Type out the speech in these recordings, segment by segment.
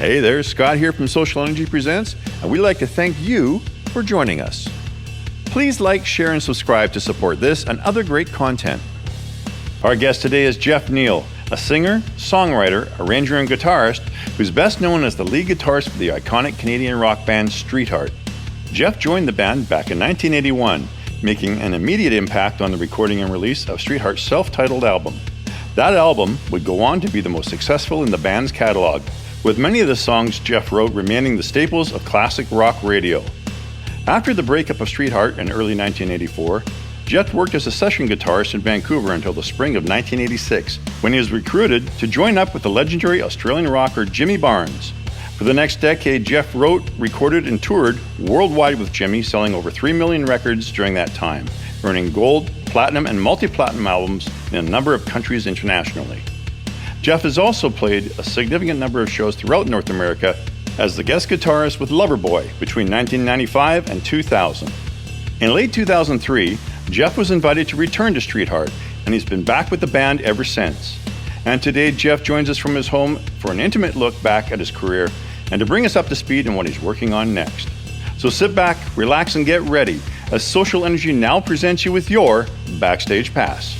Hey there, Scott here from SocialNRG Presents, and we'd like to thank you for joining us. Please like, share, and subscribe to support this and other great content. Our guest today is Jeff Neill, a singer, songwriter, arranger, and guitarist who's best known as the lead guitarist for the iconic Canadian rock band Streetheart. Jeff joined the band back in 1981, making an immediate impact on the recording and release of Streetheart's self-titled album. That album would go on to be the most successful in the band's catalog, with many of the songs Jeff wrote remaining the staples of classic rock radio. After the breakup of Streetheart in early 1984, Jeff worked as a session guitarist in Vancouver until the spring of 1986, when he was recruited to join up with the legendary Australian rocker Jimmy Barnes. For the next decade, Jeff wrote, recorded, and toured worldwide with Jimmy, selling over 3 million records during that time, earning gold, platinum, and multi-platinum albums in a number of countries internationally. Jeff has also played a significant number of shows throughout North America as the guest guitarist with Loverboy between 1995 and 2000. In late 2003, Jeff was invited to return to Streetheart, and he's been back with the band ever since. And today, Jeff joins us from his home for an intimate look back at his career and to bring us up to speed on what he's working on next. So sit back, relax, and get ready as SocialNRG now presents you with your Backstage Pass.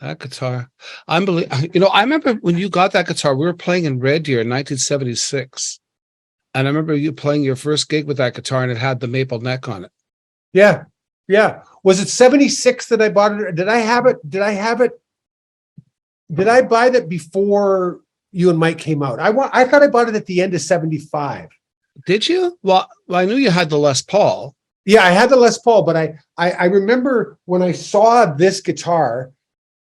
That guitar, unbelievable. I remember when you got that guitar, we were playing in Red Deer in 1976. And I remember you playing your first gig with that guitar and it had the maple neck on it. Yeah. Was it 76 that I bought it? Or did I have it? Did I buy that before you and Mike came out? I thought I bought it at the end of 75. Did you? Well, I knew you had the Les Paul. Yeah, I had the Les Paul, but I remember when I saw this guitar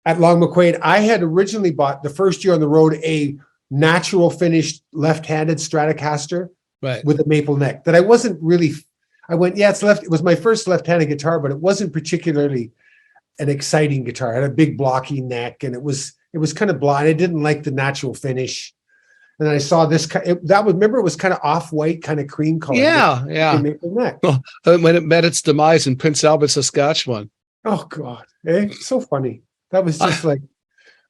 at Long McQuaid, I had originally bought the first year on the road a natural finished left-handed Stratocaster with a maple neck that I wasn't really. I went, yeah, it's left. It was my first left-handed guitar, but it wasn't particularly an exciting guitar. It had a big blocky neck, and it was kind of blind. I didn't like the natural finish. And I saw this. Remember, it was kind of off-white, kind of cream color. Yeah. Maple neck. Well, when it met its demise in Prince Albert, Saskatchewan. Oh God, so funny. That was just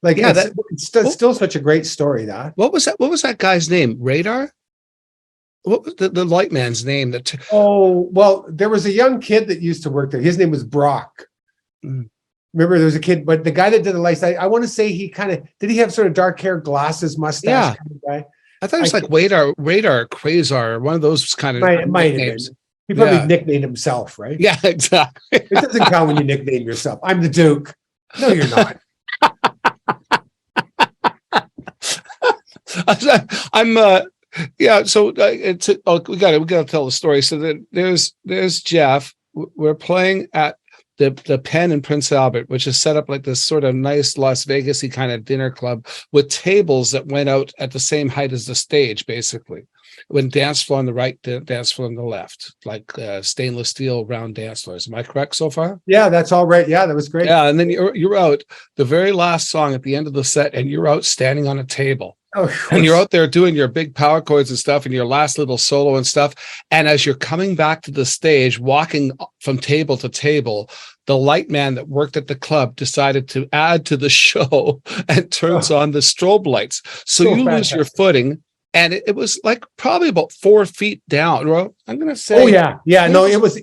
it's still such a great story. That what was that guy's name? Radar. What was the light man's name? There was a young kid that used to work there. His name was Brock. Remember, there was a kid, but the guy that did the lights, I want to say did he have sort of dark hair, glasses, mustache kind of guy? I thought it was like Radar, Quasar, one of those kind of names. He probably nicknamed himself, right? Yeah, exactly. It doesn't count when you nickname yourself. I'm the Duke. No, you're not. So we got to tell the story. So that there's Jeff. We're playing at the Pen in Prince Albert, which is set up like this sort of nice Las Vegas-y kind of dinner club with tables that went out at the same height as the stage, basically. When dance floor on the right, dance floor on the left, like stainless steel round dance floors. Am I correct so far? Yeah, that's all right. Yeah, that was great. Yeah, and then you're out the very last song at the end of the set, and you're out standing on a table. And you're out there doing your big power chords and stuff and your last little solo and stuff. And as you're coming back to the stage, walking from table to table, the light man that worked at the club decided to add to the show and turns on the strobe lights. So you lose your footing. And it was like probably about 4 feet down. Well, I'm going to say. Oh, yeah. Yeah. No, it would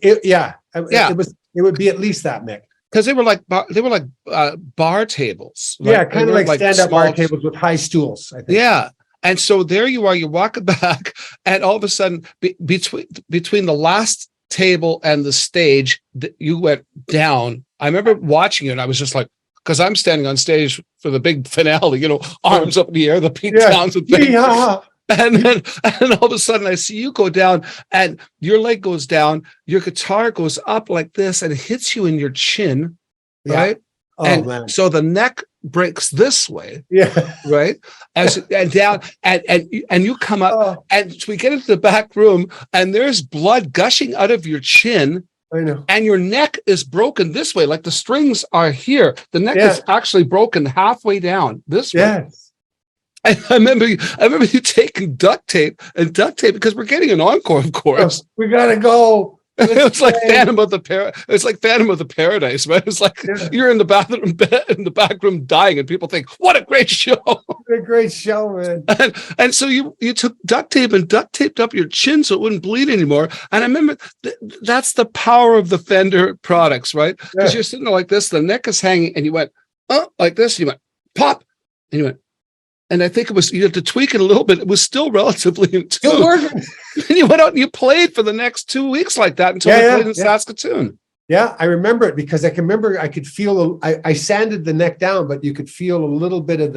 be at least that, Mick. Because they were like bar tables. Yeah, kind of like stand-up bar tables with high stools, I think. Yeah. And so there you are, you're walking back, and all of a sudden, between the last table and the stage, you went down. I remember watching it, and I was just like, because I'm standing on stage for the big finale, arms up in the air, the Pete Townsend thing. Yeah. And all of a sudden I see you go down and your leg goes down, your guitar goes up like this and hits you in your chin, right? Oh, man. So the neck breaks this way, right? And down and you come up and we get into the back room and there's blood gushing out of your chin. I know. And your neck is broken this way, like the strings are here. The neck is actually broken halfway down this way. I remember you taking duct tape because we're getting an encore, of course. We gotta go. It's like Phantom of the Paradise, right? It's like you're in the bathroom bed in the back room dying, and people think, "What a great show!" What a great show, man. And so you took duct tape and duct taped up your chin so it wouldn't bleed anymore. And I remember that's the power of the Fender products, right? Because you're sitting there like this, the neck is hanging, and you went, "Oh," like this, and you went, "Pop," and you went. And I think you had to tweak it a little bit. It was still relatively in tune. Still working. And you went out and you played for the next 2 weeks like that until we played in Saskatoon. Yeah, I remember it because I could feel. I sanded the neck down, but you could feel a little bit of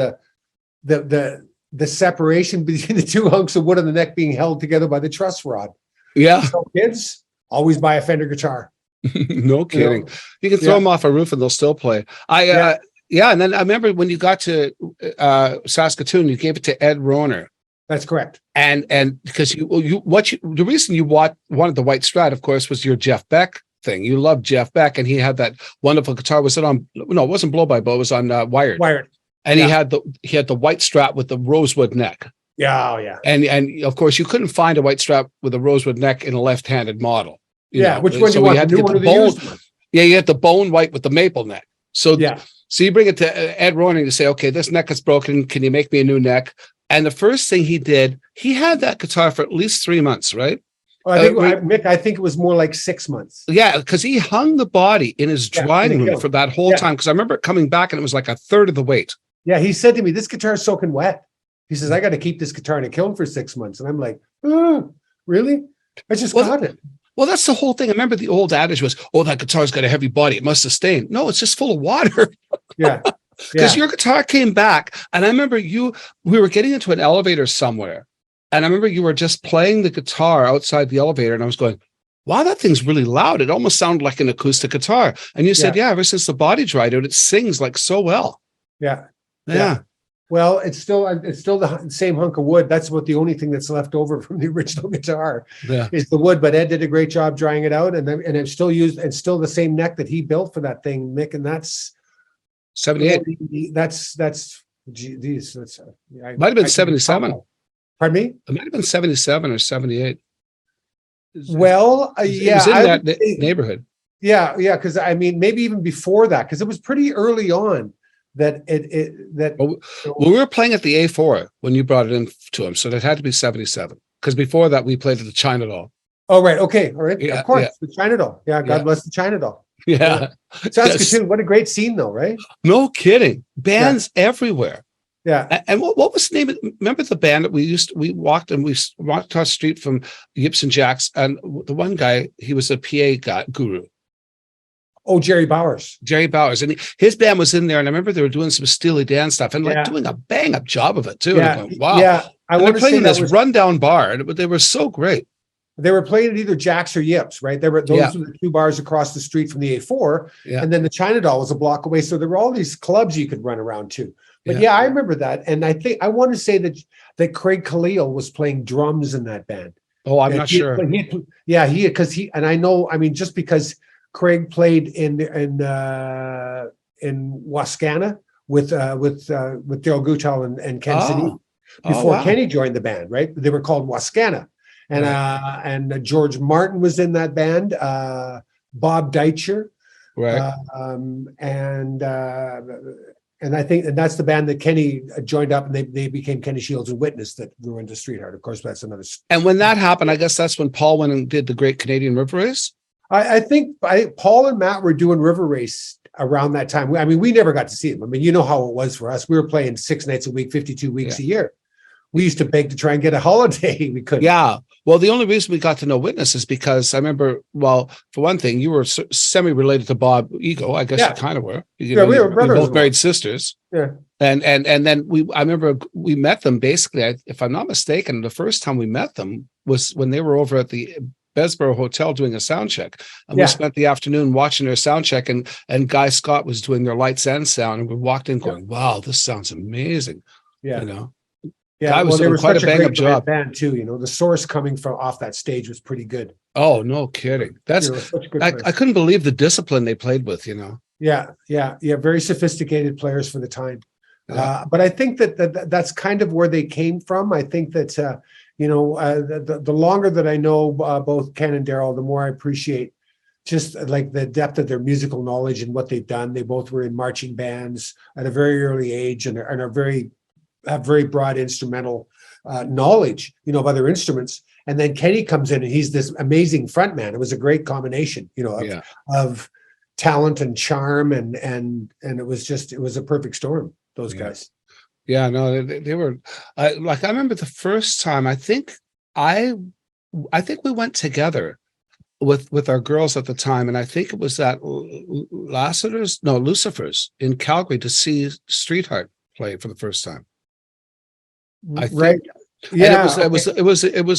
the separation between the two hunks of wood on the neck being held together by the truss rod. Yeah. So kids, always buy a Fender guitar. No kidding. You can throw them off a roof and they'll still play. Yeah, and then I remember when you got to Saskatoon, you gave it to Ed Rohner. That's correct. And because the reason you wanted the white Strat, of course, was your Jeff Beck thing. You loved Jeff Beck, and he had that wonderful guitar. Was it on? No, it wasn't Blow by Blow. It was on Wired. Wired. And he had the white Strat with the rosewood neck. Yeah, oh yeah. And of course, you couldn't find a white Strat with a rosewood neck in a left-handed model. Which one do you want? Had to get the bone. Yeah, you had the bone white with the maple neck. So So you bring it to Ed Rohner to say, okay, this neck is broken. Can you make me a new neck? And the first thing he did, he had that guitar for at least 3 months, right? Well, Mick, I think it was more like 6 months. Yeah, because he hung the body in his drying room for that whole time. Because I remember it coming back and it was like a third of the weight. Yeah, he said to me, this guitar is soaking wet. He says, I got to keep this guitar in a kiln for 6 months. And I'm like, oh, really? I just got it. Well, that's the whole thing. I remember the old adage was, oh, that guitar's got a heavy body. It must sustain. No, it's just full of water. Yeah. Because your guitar came back. And I remember we were getting into an elevator somewhere. And I remember you were just playing the guitar outside the elevator. And I was going, wow, that thing's really loud. It almost sounded like an acoustic guitar. And you said, ever since the body dried out, it sings like so well. Yeah. Yeah. Well, it's still the same hunk of wood. That's about the only thing that's left over from the original guitar is the wood. But Ed did a great job drying it out, and it's still used, and still the same neck that he built for that thing, Mick. And that's 78. Geez, that's might have been 77. Pardon me? It might have been 77 or 78. Well, it was in that neighborhood. Yeah, because I mean, maybe even before that, because it was pretty early on. We were playing at the A4 when you brought it in to him, so that had to be 77. Because before that, we played at the China Doll. Oh, right. Okay. All right. Of course. The China Doll. Yeah. God bless the China Doll. Yeah. Saskatoon, what a great scene, though, right? No kidding. Bands everywhere. Yeah. And what was the name? Remember the band that we walked across the street from Yips and Jacks, and the one guy, he was a PA guru. Oh, Jerry Bowers. And his band was in there, and I remember they were doing some Steely Dan stuff and doing a bang-up job of it too. Yeah, going, wow. Yeah, I want to play in this rundown bar, but they were so great. They were playing at either Jack's or Yips, right? Those were the two bars across the street from the A4, and then the China Doll was a block away. So there were all these clubs you could run around to. But I remember that, and I want to say that Craig Khalil was playing drums in that band. Oh, I'm not sure. Just because Craig played in Wascana with Daryl Gutal and Ken City before Kenny joined the band, right? They were called Wascana, and George Martin was in that band, Bob Deitcher, right? And I think that's the band that Kenny joined up, and they became Kenny Shields and Witness that grew into Streetheart. Of course, that's another. And when that happened, I guess that's when Paul went and did the Great Canadian River Race. I think Paul and Matt were doing River Race around that time. I mean, we never got to see them. I mean, you know how it was for us. We were playing 6 nights a week, 52 weeks a year. We used to beg to try and get a holiday. We couldn't. Yeah. Well, the only reason we got to know Witness is because I remember, well, for one thing, you were semi-related to Bob Ego. I guess you kind of were. We were brothers. We both married sisters. Yeah. And then I remember we met them basically, if I'm not mistaken, the first time we met them was when they were over at the Besborough Hotel doing a sound check, and we spent the afternoon watching their sound check, and Guy Scott was doing their lights and sound, and we walked in going, wow, this sounds amazing. Yeah. You know? Yeah, Guy was doing quite a bang-up job. Band too, you know, the source coming from off that stage was pretty good. Oh, no kidding. That's I couldn't believe the discipline they played with, you know. Yeah. Very sophisticated players for the time. But I think that's kind of where they came from. I think that the longer that I know both Ken and Daryl, the more I appreciate just like the depth of their musical knowledge and what they've done. They both were in marching bands at a very early age and have very broad instrumental knowledge, of other instruments. And then Kenny comes in and he's this amazing frontman. It was a great combination, of talent and charm, and it was a perfect storm. Those guys. Yeah, no, they were I remember the first time. I think we went together with our girls at the time, and I think it was at Lucifer's in Calgary to see Streetheart play for the first time. I think. Right. Yeah, it was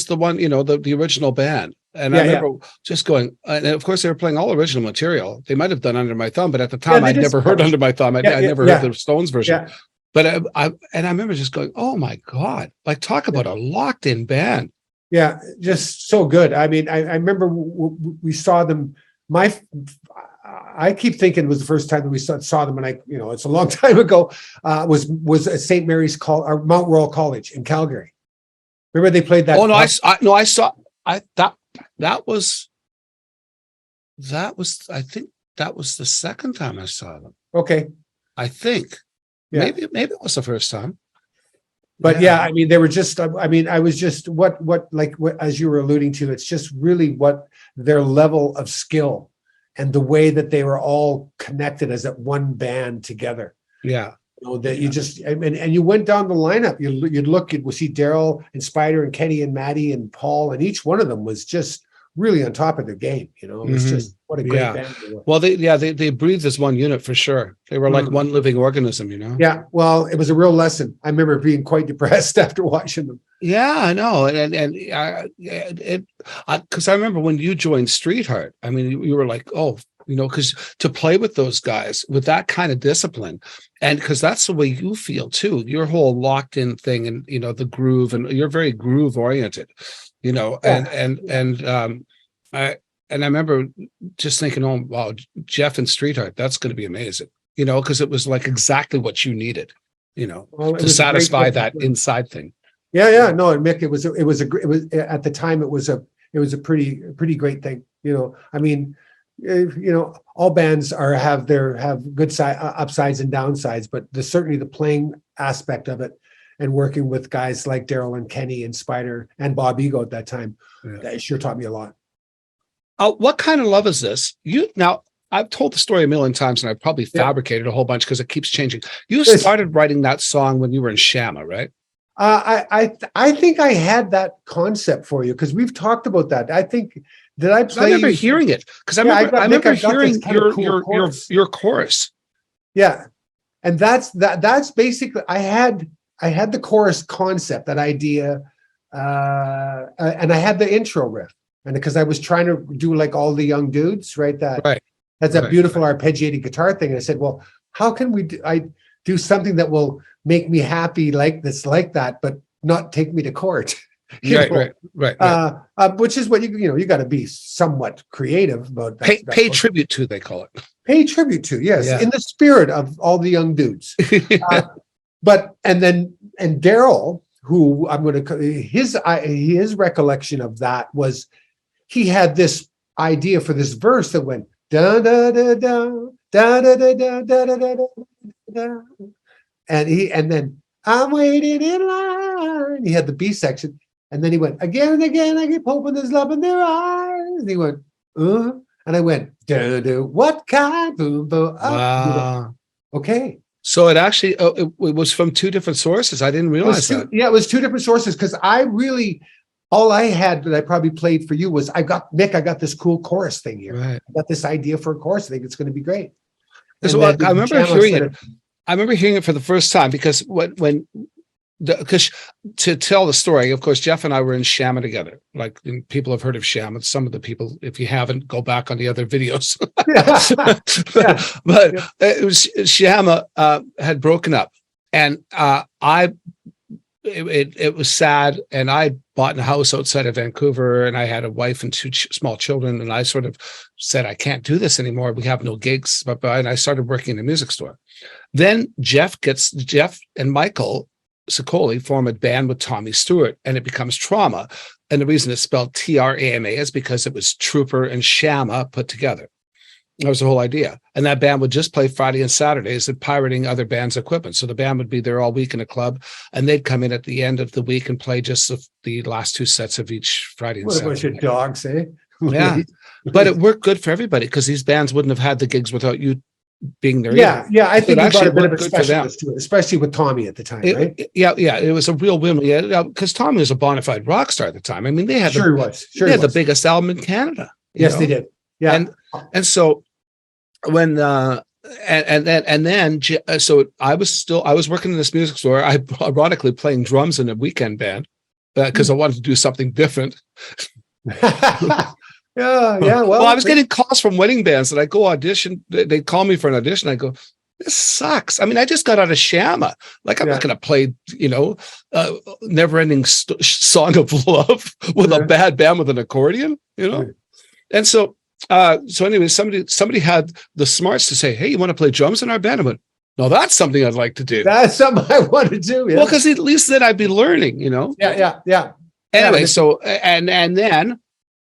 the one, the original band. And I remember just going, and of course they were playing all original material. They might have done Under My Thumb, but at the time I'd never heard Under My Thumb. I never heard the Stones version. Yeah. But I remember just going, oh my God, like talk about a locked in band. Yeah, just so good. I mean, I remember we saw them. I keep thinking it was the first time that we saw them, and it's a long time ago. Was at St. Mary's or Mount Royal College in Calgary. Remember they played that? Oh no, I saw that was I think that was the second time I saw them. Okay, I think maybe it was the first time. But I mean, they were just. I mean, I was just what as you were alluding to. It's just really what their level of skill and the way that they were all connected as that one band together. Yeah. That you just and you went down the lineup. You'd see Daryl and Spider and Kenny and Maddie and Paul, and each one of them was just really on top of their game. It was just what a great band they were. Well, they breathed as one unit for sure. They were like one living organism. Yeah. Well, it was a real lesson. I remember being quite depressed after watching them. Yeah, I know, because I remember when you joined Streetheart. I mean, you were like, oh. Because to play with those guys with that kind of discipline, and because that's the way you feel too, your whole locked in thing, and the groove, and you're very groove oriented, I remember just thinking, oh wow, Jeff and Streetheart, that's going to be amazing, because it was like exactly what you needed, to satisfy that inside thing. Yeah, no, and Mick, it was at the time it was a pretty great thing, I mean. All bands have good upsides and downsides, but certainly the playing aspect of it and working with guys like Daryl and Kenny and Spider and Bob Ego at that time, that sure taught me a lot. What kind of love is this? Now, I've told the story a million times, and I've probably fabricated a whole bunch because it keeps changing. You started writing that song when you were in Shama, right? I think I had that concept for you because we've talked about that. I think. Did I play? I remember hearing it because I remember hearing your chorus. Yeah, and that's basically I had the chorus concept, that idea, and I had the intro riff, and because I was trying to do like all the young dudes, right? That's a beautiful arpeggiated guitar thing, and I said, well, how can we do something that will make me happy like that, but not take me to court? Right. Which is what you got to be somewhat creative about. Pay tribute to, they call it. Pay tribute to, yes, in the spirit of all the young dudes. And Daryl, who I'm going to his recollection of that was he had this idea for this verse that went da da da da da da da da da da da da, and then I'm waiting in line. He had the B section. And then he went, again and again, I keep hoping there's love in their eyes. And he went, and I went, what kind? Boom, boom. Wow. Okay. So it actually, it was from two different sources. I didn't realize that. Yeah, it was two different sources because all I had that I probably played for you was, I got this cool chorus thing here. Right. I got this idea for a chorus. I think it's going to be great. I remember hearing it. I remember hearing it for the first time because because to tell the story, of course, Jeff and I were in Shama together. Like, people have heard of Shama. Some of the people, if you haven't, go back on the other videos. But it was Shama had broken up, and I it was sad. And I bought a house outside of Vancouver, and I had a wife and two small children. And I sort of said, I can't do this anymore. We have no gigs. And I started working in a music store. Then Jeff and Michael Sicoli form a band with Tommy Stewart, and it becomes Trauma. And the reason it's spelled Trama is because it was Trooper and Shama put together. That was the whole idea. And that band would just play Friday and Saturdays and pirating other bands' equipment. So the band would be there all week in a club, and they'd come in at the end of the week and play just the last two sets of each Friday and Saturday. What a bunch of dogs, eh? Yeah. But it worked good for everybody, because these bands wouldn't have had the gigs without you being there. Yeah. I think you got a bit of a good for them. specialist to it, especially with Tommy at the time, right? It was a real win. Yeah, because Tommy was a bona fide rock star at the time. I mean, they had the biggest album in Canada. Yes, they did. Yeah, and so when so I was working in this music store. I ironically playing drums in a weekend band because I wanted to do something different. Yeah. Well, I was getting calls from wedding bands that I go audition. They call me for an audition. I go, this sucks. I mean, I just got out of Shama. Like, I'm not going to play, Never Ending Song of Love with a bad band with an accordion, And so anyway, somebody had the smarts to say, hey, you want to play drums in our band? I went, no, that's something I'd like to do. That's something I want to do. Yeah. Well, because at least then I'd be learning, Yeah. Anyway, so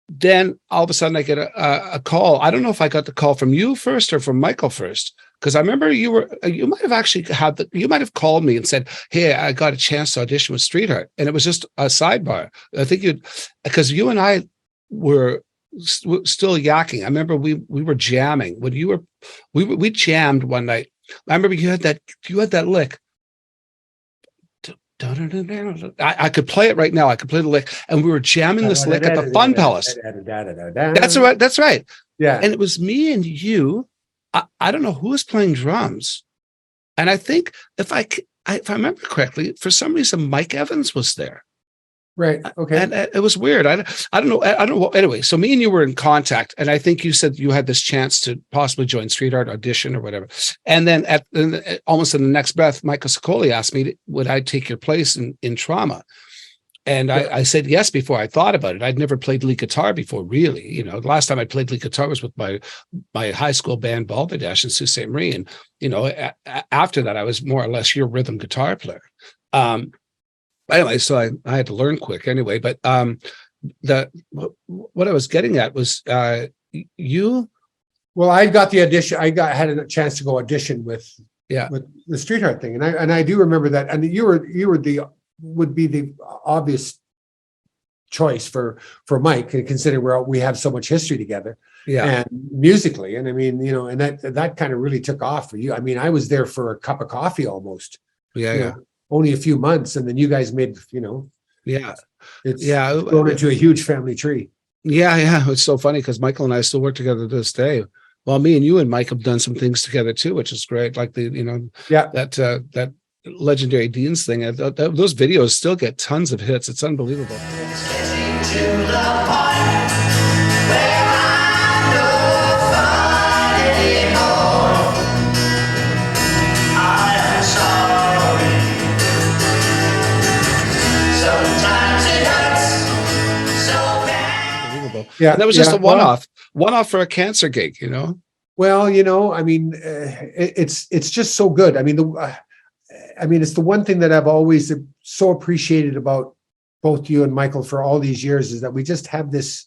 then all of a sudden I get a call. I don't know if I got the call from you first or from Michael first, because I remember you might have actually you might have called me and said, hey, I got a chance to audition with Streetheart. And it was just a sidebar. I think because you and I were still yakking. I remember we were jamming when we jammed one night. I remember you had that lick. I could play it right now. I could play the lick, and we were jamming this lick at the Fun Palace. That's right. Yeah, and it was me and you. I don't know who was playing drums, and I think if I remember correctly, for some reason Mike Evans was there. Right. Okay. And it was weird. I don't know. I don't know. Anyway, so me and you were in contact, and I think you said you had this chance to possibly join Streetheart audition or whatever. And then almost in the next breath, Michael Sicoli asked me, would I take your place in Trauma? And I said yes before I thought about it. I'd never played lead guitar before, really. The last time I played lead guitar was with my high school band Balderdash in Sault Ste. Marie. And, after that, I was more or less your rhythm guitar player. Anyway, so I had to learn quick anyway, but what I was getting at was you. Well, I got the audition. Had a chance to go audition with the Streetheart thing, and I do remember that. And you would be the obvious choice for Mike, considering we have so much history together, and musically, and I mean, and that kind of really took off for you. I mean, I was there for a cup of coffee almost. Only a few months, and then you guys made, it's grown into a huge family tree. Yeah. It's so funny because Michael and I still work together to this day. Well, me and you and Mike have done some things together too, which is great. Like that legendary Dean's thing. Those videos still get tons of hits. It's unbelievable. It's getting to the point where I'm no fun anymore. I am sorry. Sometimes it hurts so bad. Unbelievable. Yeah, and that was just a one-off for a cancer gig, Well, I mean, it's just so good. I mean, it's the one thing that I've always so appreciated about both you and Michael for all these years is that we just have this.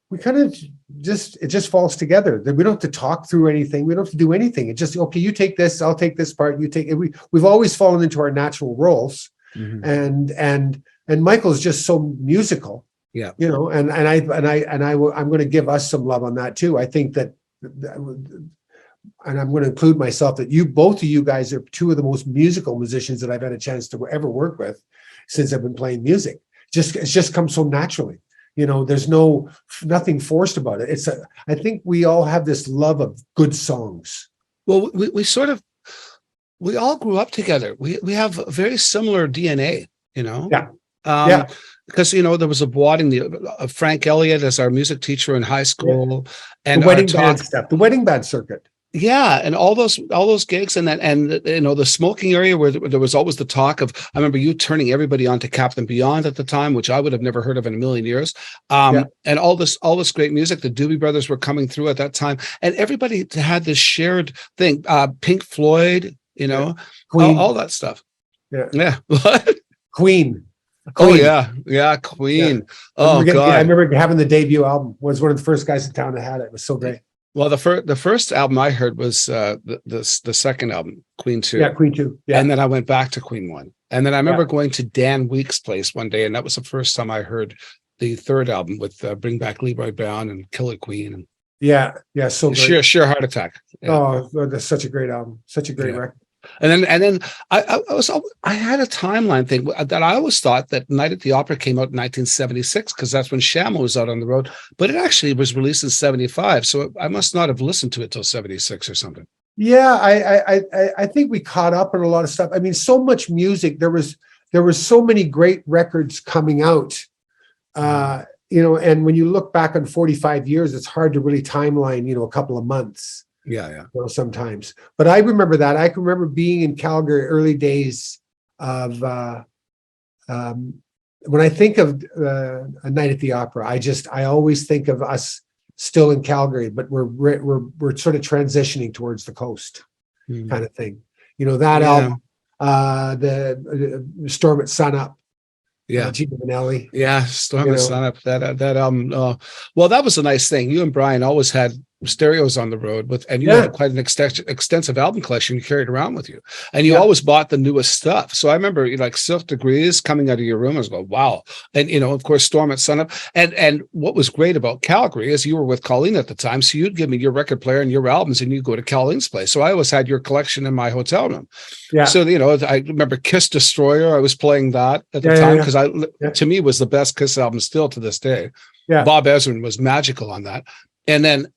We kind of it just falls together. That we don't have to talk through anything. We don't have to do anything. It just okay. You take this. I'll take this part. You take it. We've always fallen into our natural roles. Mm-hmm. And Michael's just so musical, and I'm going to give us some love on that too. I think that, and I'm going to include myself, that both of you guys are two of the most musical musicians that I've had a chance to ever work with since I've been playing music. It's just come so naturally. There's nothing forced about it. I think we all have this love of good songs. Well, we all grew up together. We have a very similar DNA, because there was a Boarding, Frank Elliott as our music teacher in high school, and the wedding band stuff, the wedding band circuit. Yeah, and all those gigs, and the smoking area where there was always the talk of. I remember you turning everybody on to Captain Beyond at the time, which I would have never heard of in a million years. And all this great music. The Doobie Brothers were coming through at that time, and everybody had this shared thing. Pink Floyd, Queen. all that stuff. Yeah. What? Queen. Oh yeah, Queen. Yeah. Oh God, I remember having the debut album. Was one of the first guys in town that had it. It was so great. Well, the first album I heard was the second album, Queen 2. Yeah, Queen 2. Yeah. And then I went back to Queen 1. And then I remember going to Dan Week's place one day, and that was the first time I heard the third album with Bring Back Leroy Brown and Killer Queen. And yeah, so great. Sheer Heart Attack. Yeah. Oh, that's such a great album. Such a great record. And then I had a timeline thing that I always thought that Night at the Opera came out in 1976 because that's when Shama was out on the road, but it actually was released in 75. So I must not have listened to it till 76 or something. Yeah, I think we caught up on a lot of stuff. I mean, so much music. There was so many great records coming out. And when you look back on 45 years, it's hard to really timeline, a couple of months. Yeah. Sometimes, but I remember that. I can remember being in Calgary early days of when I think of A Night at the Opera. I always think of us still in Calgary, but we're sort of transitioning towards the coast, kind of thing. That album, the Storm at Sunup. Yeah, Gina Vanelli. Yeah, Storm at Sunup. That album. Well, that was a nice thing. You and Brian always had stereos on the road and you had quite an extensive album collection you carried around with you, and you always bought the newest stuff. So I remember like Silk Degrees coming out of your room. I was going, wow. And of course Storm at Sunup. And what was great about Calgary is you were with Colleen at the time, so you'd give me your record player and your albums, and you go to Colleen's place. So I always had your collection in my hotel room. Yeah. So I remember Kiss Destroyer. I was playing that at the time because to me was the best Kiss album still to this day. Yeah. Bob Ezrin was magical on that. And then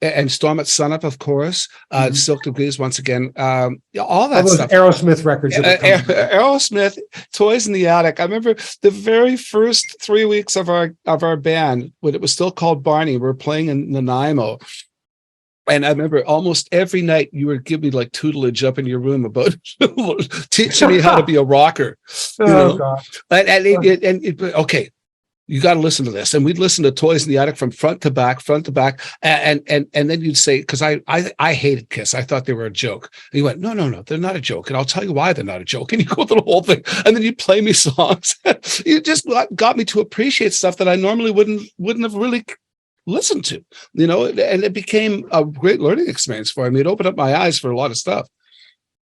and Storm at Sunup, of course, Silk Degrees once again, all that stuff. Aerosmith records. Aerosmith, Toys in the Attic. I remember the very first 3 weeks of our band when it was still called Barney. We were playing in Nanaimo. And I remember almost every night you would give me like tutelage up in your room about teaching me how to be a rocker. God. Okay. You got to listen to this. And we'd listen to Toys in the Attic from front to back. And then you'd say, because I hated Kiss. I thought they were a joke. And you went, no, they're not a joke. And I'll tell you why they're not a joke. And you go through the whole thing. And then you play me songs. You just got me to appreciate stuff that I normally wouldn't have really listened to, and it became a great learning experience for me. It opened up my eyes for a lot of stuff.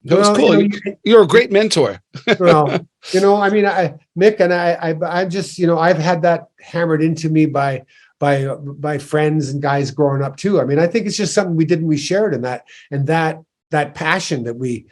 That was cool. You're a great mentor. Well, Mick and I'm just, I've had that hammered into me by friends and guys growing up too. I mean, I think it's just something we shared in that passion that we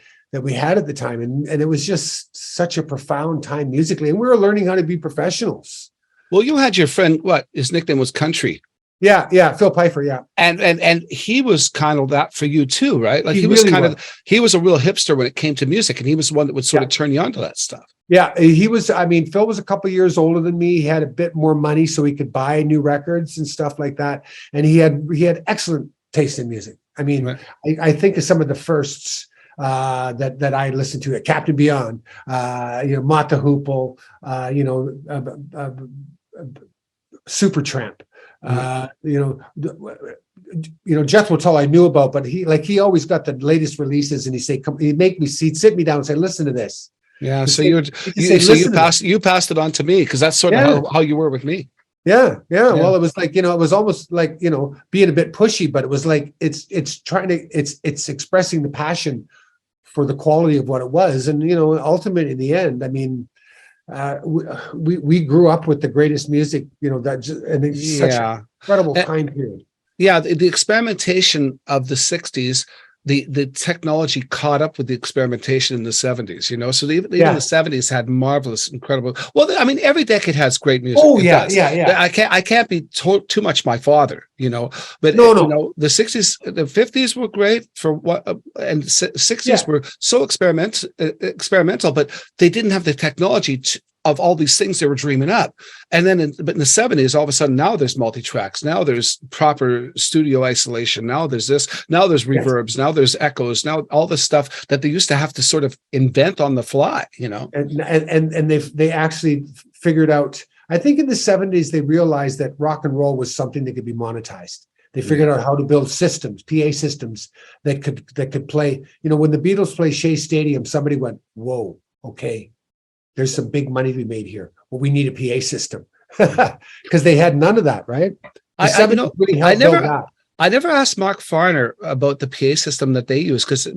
had at the time. And it was just such a profound time musically. And we were learning how to be professionals. Well, you had your friend, his nickname was Country. Yeah, Phil Pfeiffer, yeah. And he was kind of that for you too, right? Like he was a real hipster when it came to music, and he was the one that would sort of turn you on to that stuff. Yeah, he was. Phil was a couple of years older than me. He had a bit more money, so he could buy new records and stuff like that. And he had excellent taste in music. I mean, right. I think of some of the firsts that I listened to at Captain Beyond, Mott the Hoople, Supertramp. Jethro Tull I knew about, but he always got the latest releases, and he'd make me sit me down and say, listen to this. Yeah. So you passed it on to me, because that's sort of how you were with me. Yeah. Well, it was like, it was almost like, being a bit pushy, but it was like, it's expressing the passion for the quality of what it was. And, ultimately in the end, I mean, we grew up with the greatest music, such an incredible time period. Yeah, the experimentation of the 60s, the technology caught up with the experimentation in the 70s, so even the 70s had marvelous, incredible. Well, I mean, every decade has great music. Oh, yeah. I can't be too much my father, but no. The 60s, the 50s were great for what, and 60s were so experimental, but they didn't have the technology of all these things they were dreaming up. And then but in the 70s, all of a sudden, now there's multi-tracks. Now there's proper studio isolation. Now there's this. Now there's reverbs. Now there's echoes. Now all this stuff that they used to have to sort of invent on the fly, And they actually figured out, I think in the 70s, they realized that rock and roll was something that could be monetized. They figured out how to build systems, PA systems that could play. When the Beatles play Shea Stadium, somebody went, "Whoa, okay, there's some big money to be made here. Well, we need a PA system," because they had none of that, right? I never asked Mark Farner about the PA system that they use, because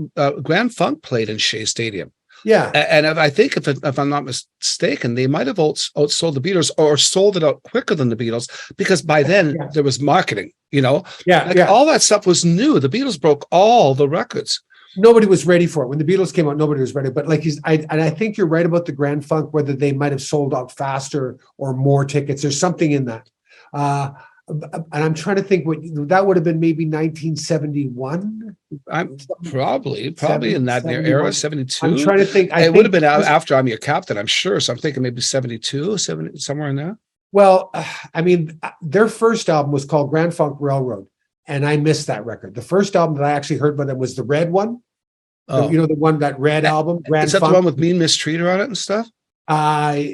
Grand Funk played in Shea Stadium. Yeah, and I think if I'm not mistaken, they might have outsold the Beatles, or sold it out quicker than the Beatles, because by then there was marketing. All that stuff was new. The Beatles broke all the records. Nobody was ready for it. When the Beatles came out, nobody was ready. But I think you're right about the Grand Funk, whether they might have sold out faster or more tickets. There's something in that. And I'm trying to think what that would have been, maybe 1971. I'm probably in that era, 72. I'm trying to think. It would have been after I'm Your Captain, I'm sure. So I'm thinking maybe 72, 70, somewhere in there. Well, their first album was called Grand Funk Railroad, and I missed that record. The first album that I actually heard by them was the red one. Oh. The one, that red album, Grand Funk. Is that the the one with Mean Mistreater on it and stuff? I'm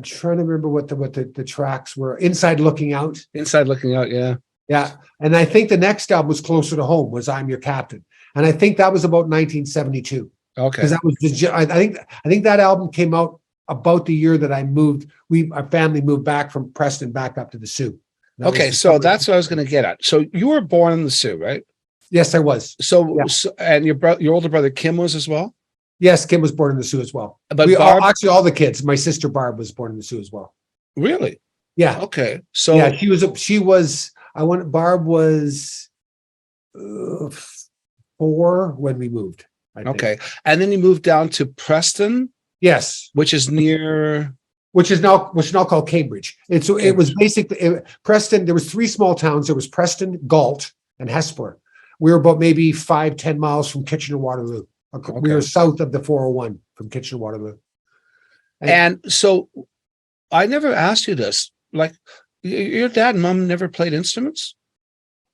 trying to remember what the tracks were. Inside Looking Out. Inside Looking Out, yeah. Yeah. And I think the next album was Closer to Home, was I'm Your Captain. And I think that was about 1972. Okay. Because that was I think that album came out about the year that I moved. Our family moved back from Preston back up to the Sioux. Okay, so that's what I was going to get at. So you were born in the Sioux, right? Yes, I was. So and your older brother Kim was as well? Yes, Kim was born in the Sioux as well. But actually, all the kids. My sister Barb was born in the Sioux as well. Really? Yeah. Okay. So yeah, she was. Barb was 4 when we moved. I think. Okay, and then you moved down to Preston. Yes, which is now called Cambridge. And so it was basically Preston. There was 3 small towns. There was Preston, Galt, and Hesper. We were about maybe 5-10 miles from Kitchener-Waterloo. Okay. We were south of the 401 from Kitchener-Waterloo. And so I never asked you this. Like, your dad and mom never played instruments?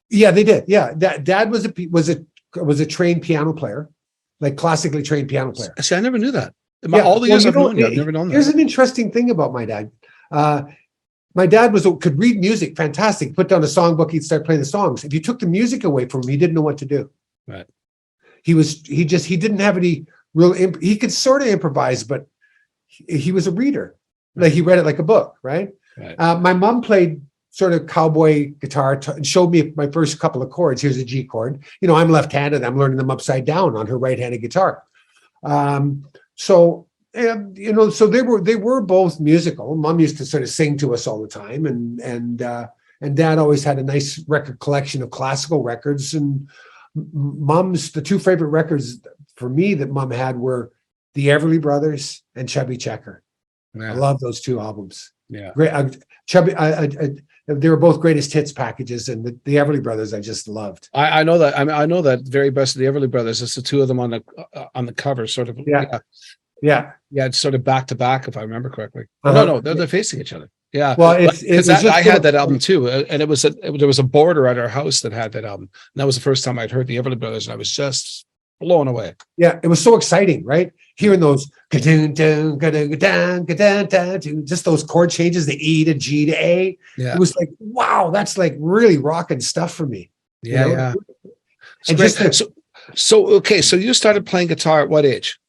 Yeah, they did. Yeah, Dad was a trained piano player, like classically trained piano player. See, I never knew that. All the years I've known you, I've never known that. Here's an interesting thing about my dad. My dad could read music, fantastic. Put down a songbook, he'd start playing the songs. If you took the music away from him, he didn't know what to do. Right. He didn't have any real. He could sort of improvise, but he was a reader. Like he read it like a book, right? My mom played sort of cowboy guitar and showed me my first couple of chords. Here's a G chord. I'm left-handed. I'm learning them upside down on her right-handed guitar. So they were both musical. Mom used to sort of sing to us all the time, and Dad always had a nice record collection of classical records. And the 2 favorite records for me that Mom had were the Everly Brothers and Chubby Checker. Yeah. I love those 2 albums. Yeah, great. They were both greatest hits packages, and the Everly Brothers I just loved. I know that. I know that very best of the Everly Brothers. It's the 2 of them on the cover, sort of. Yeah. It's sort of back to back, if I remember correctly. No, they're facing each other. Yeah. Well, I had that album too, and there was a border at our house that had that album. And that was the first time I'd heard the Everly Brothers, and I was just blown away. Yeah, it was so exciting, right? Hearing those just those chord changes, the E to G to A. Yeah. It was like, wow, that's like really rocking stuff for me. Yeah, yeah. And so you started playing guitar at what age?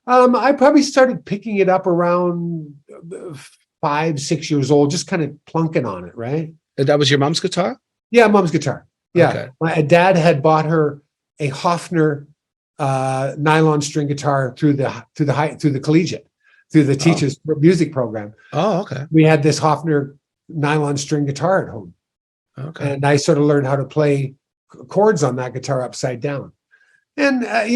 I probably started picking it up around 5-6 years old, just kind of plunking on it, right? That was your mom's guitar? Yeah, Mom's guitar. Yeah. Okay. My dad had bought her a Hofner nylon string guitar through the collegiate, through the teacher's music program. Oh, okay. We had this Hofner nylon string guitar at home. Okay. And I sort of learned how to play chords on that guitar upside down. And I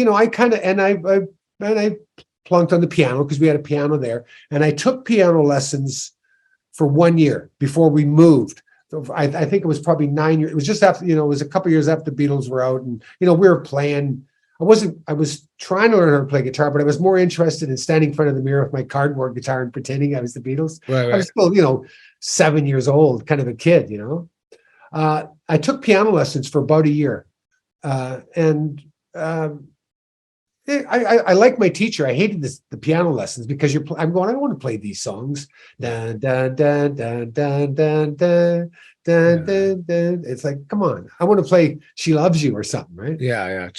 plunked on the piano because we had a piano there. And I took piano lessons for 1 year before we moved. So I think it was probably 9 years. It was just after, it was a couple years after the Beatles were out. And, we were playing I was trying to learn how to play guitar, but I was more interested in standing in front of the mirror with my cardboard guitar and pretending I was the Beatles. Right, I was still, 7 years old, kind of a kid. I took piano lessons for about a year. And I like my teacher. I hated the piano lessons because I'm going, I don't want to play these songs. Dun, dun, dun, dun, dun, dun, dun, dun, dun, dun. It's like, come on, I want to play She Loves You or something, right? Yeah.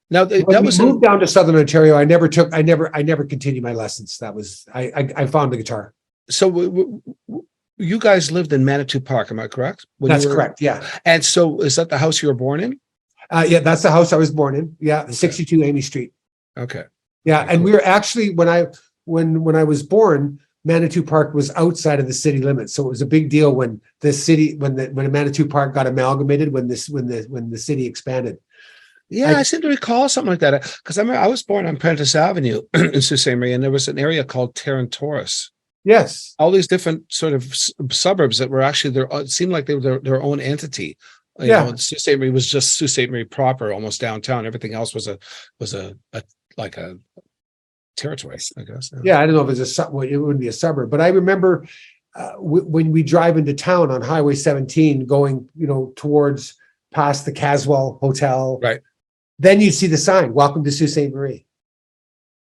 Now When that we was moved down to Southern Ontario, I never continued my lessons. That was, I found the guitar. so you guys lived in Manitou Park, am I correct? That's correct. Yeah. And so is that the house you were born in? Yeah, that's the house I was born in. Yeah, 62 Amy Street. Okay. Yeah, Okay, and cool. we were actually when I was born, Manitou Park was outside of the city limits, so it was a big deal when Manitou Park got amalgamated when the city expanded. Yeah, I seem to recall something like that because I remember I was born on Prentice Avenue in Sault Ste. Marie, and there was an area called Terrantoris. Yes. All these different sort of suburbs that were actually it seemed like they were their own entity. Sault Ste. Marie was just Sault Ste. Marie proper, almost downtown. Everything else was a like a territory, I guess. Yeah, I don't know if it wouldn't be a suburb, but I remember when we drive into town on Highway 17, going towards past the Caswell Hotel, Right. Then you see the sign, "Welcome to Sault Ste. Marie."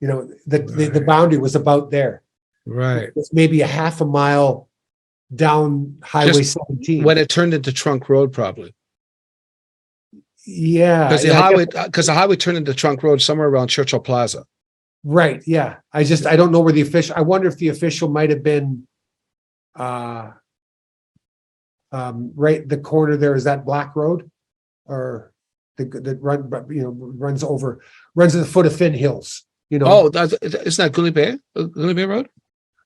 The boundary was about there. Right. It's maybe a half a mile down Highway 17 when it turned into Trunk Road, probably. Yeah, because the highway turned into Trunk Road somewhere around Churchill Plaza. Right. Yeah. I don't know where the official. I wonder if the official might have been, right. The corner there is that Black Road, or the runs at the foot of Finn Hills. Oh, isn't that Gully Bay Road?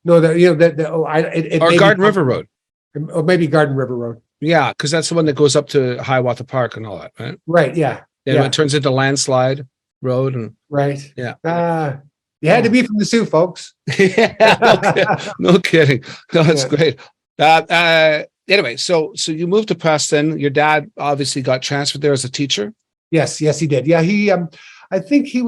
No, Or Garden River Road, or maybe Garden River Road. Yeah, because that's the one that goes up to Hiawatha Park and all that, right? Right. Yeah. It turns into Landslide Road and right. Yeah. You had to be from the Sioux, folks. Yeah, no kidding. No, that's great. Anyway, so you moved to Preston. Your dad obviously got transferred there as a teacher. Yes, he did. Yeah, I think he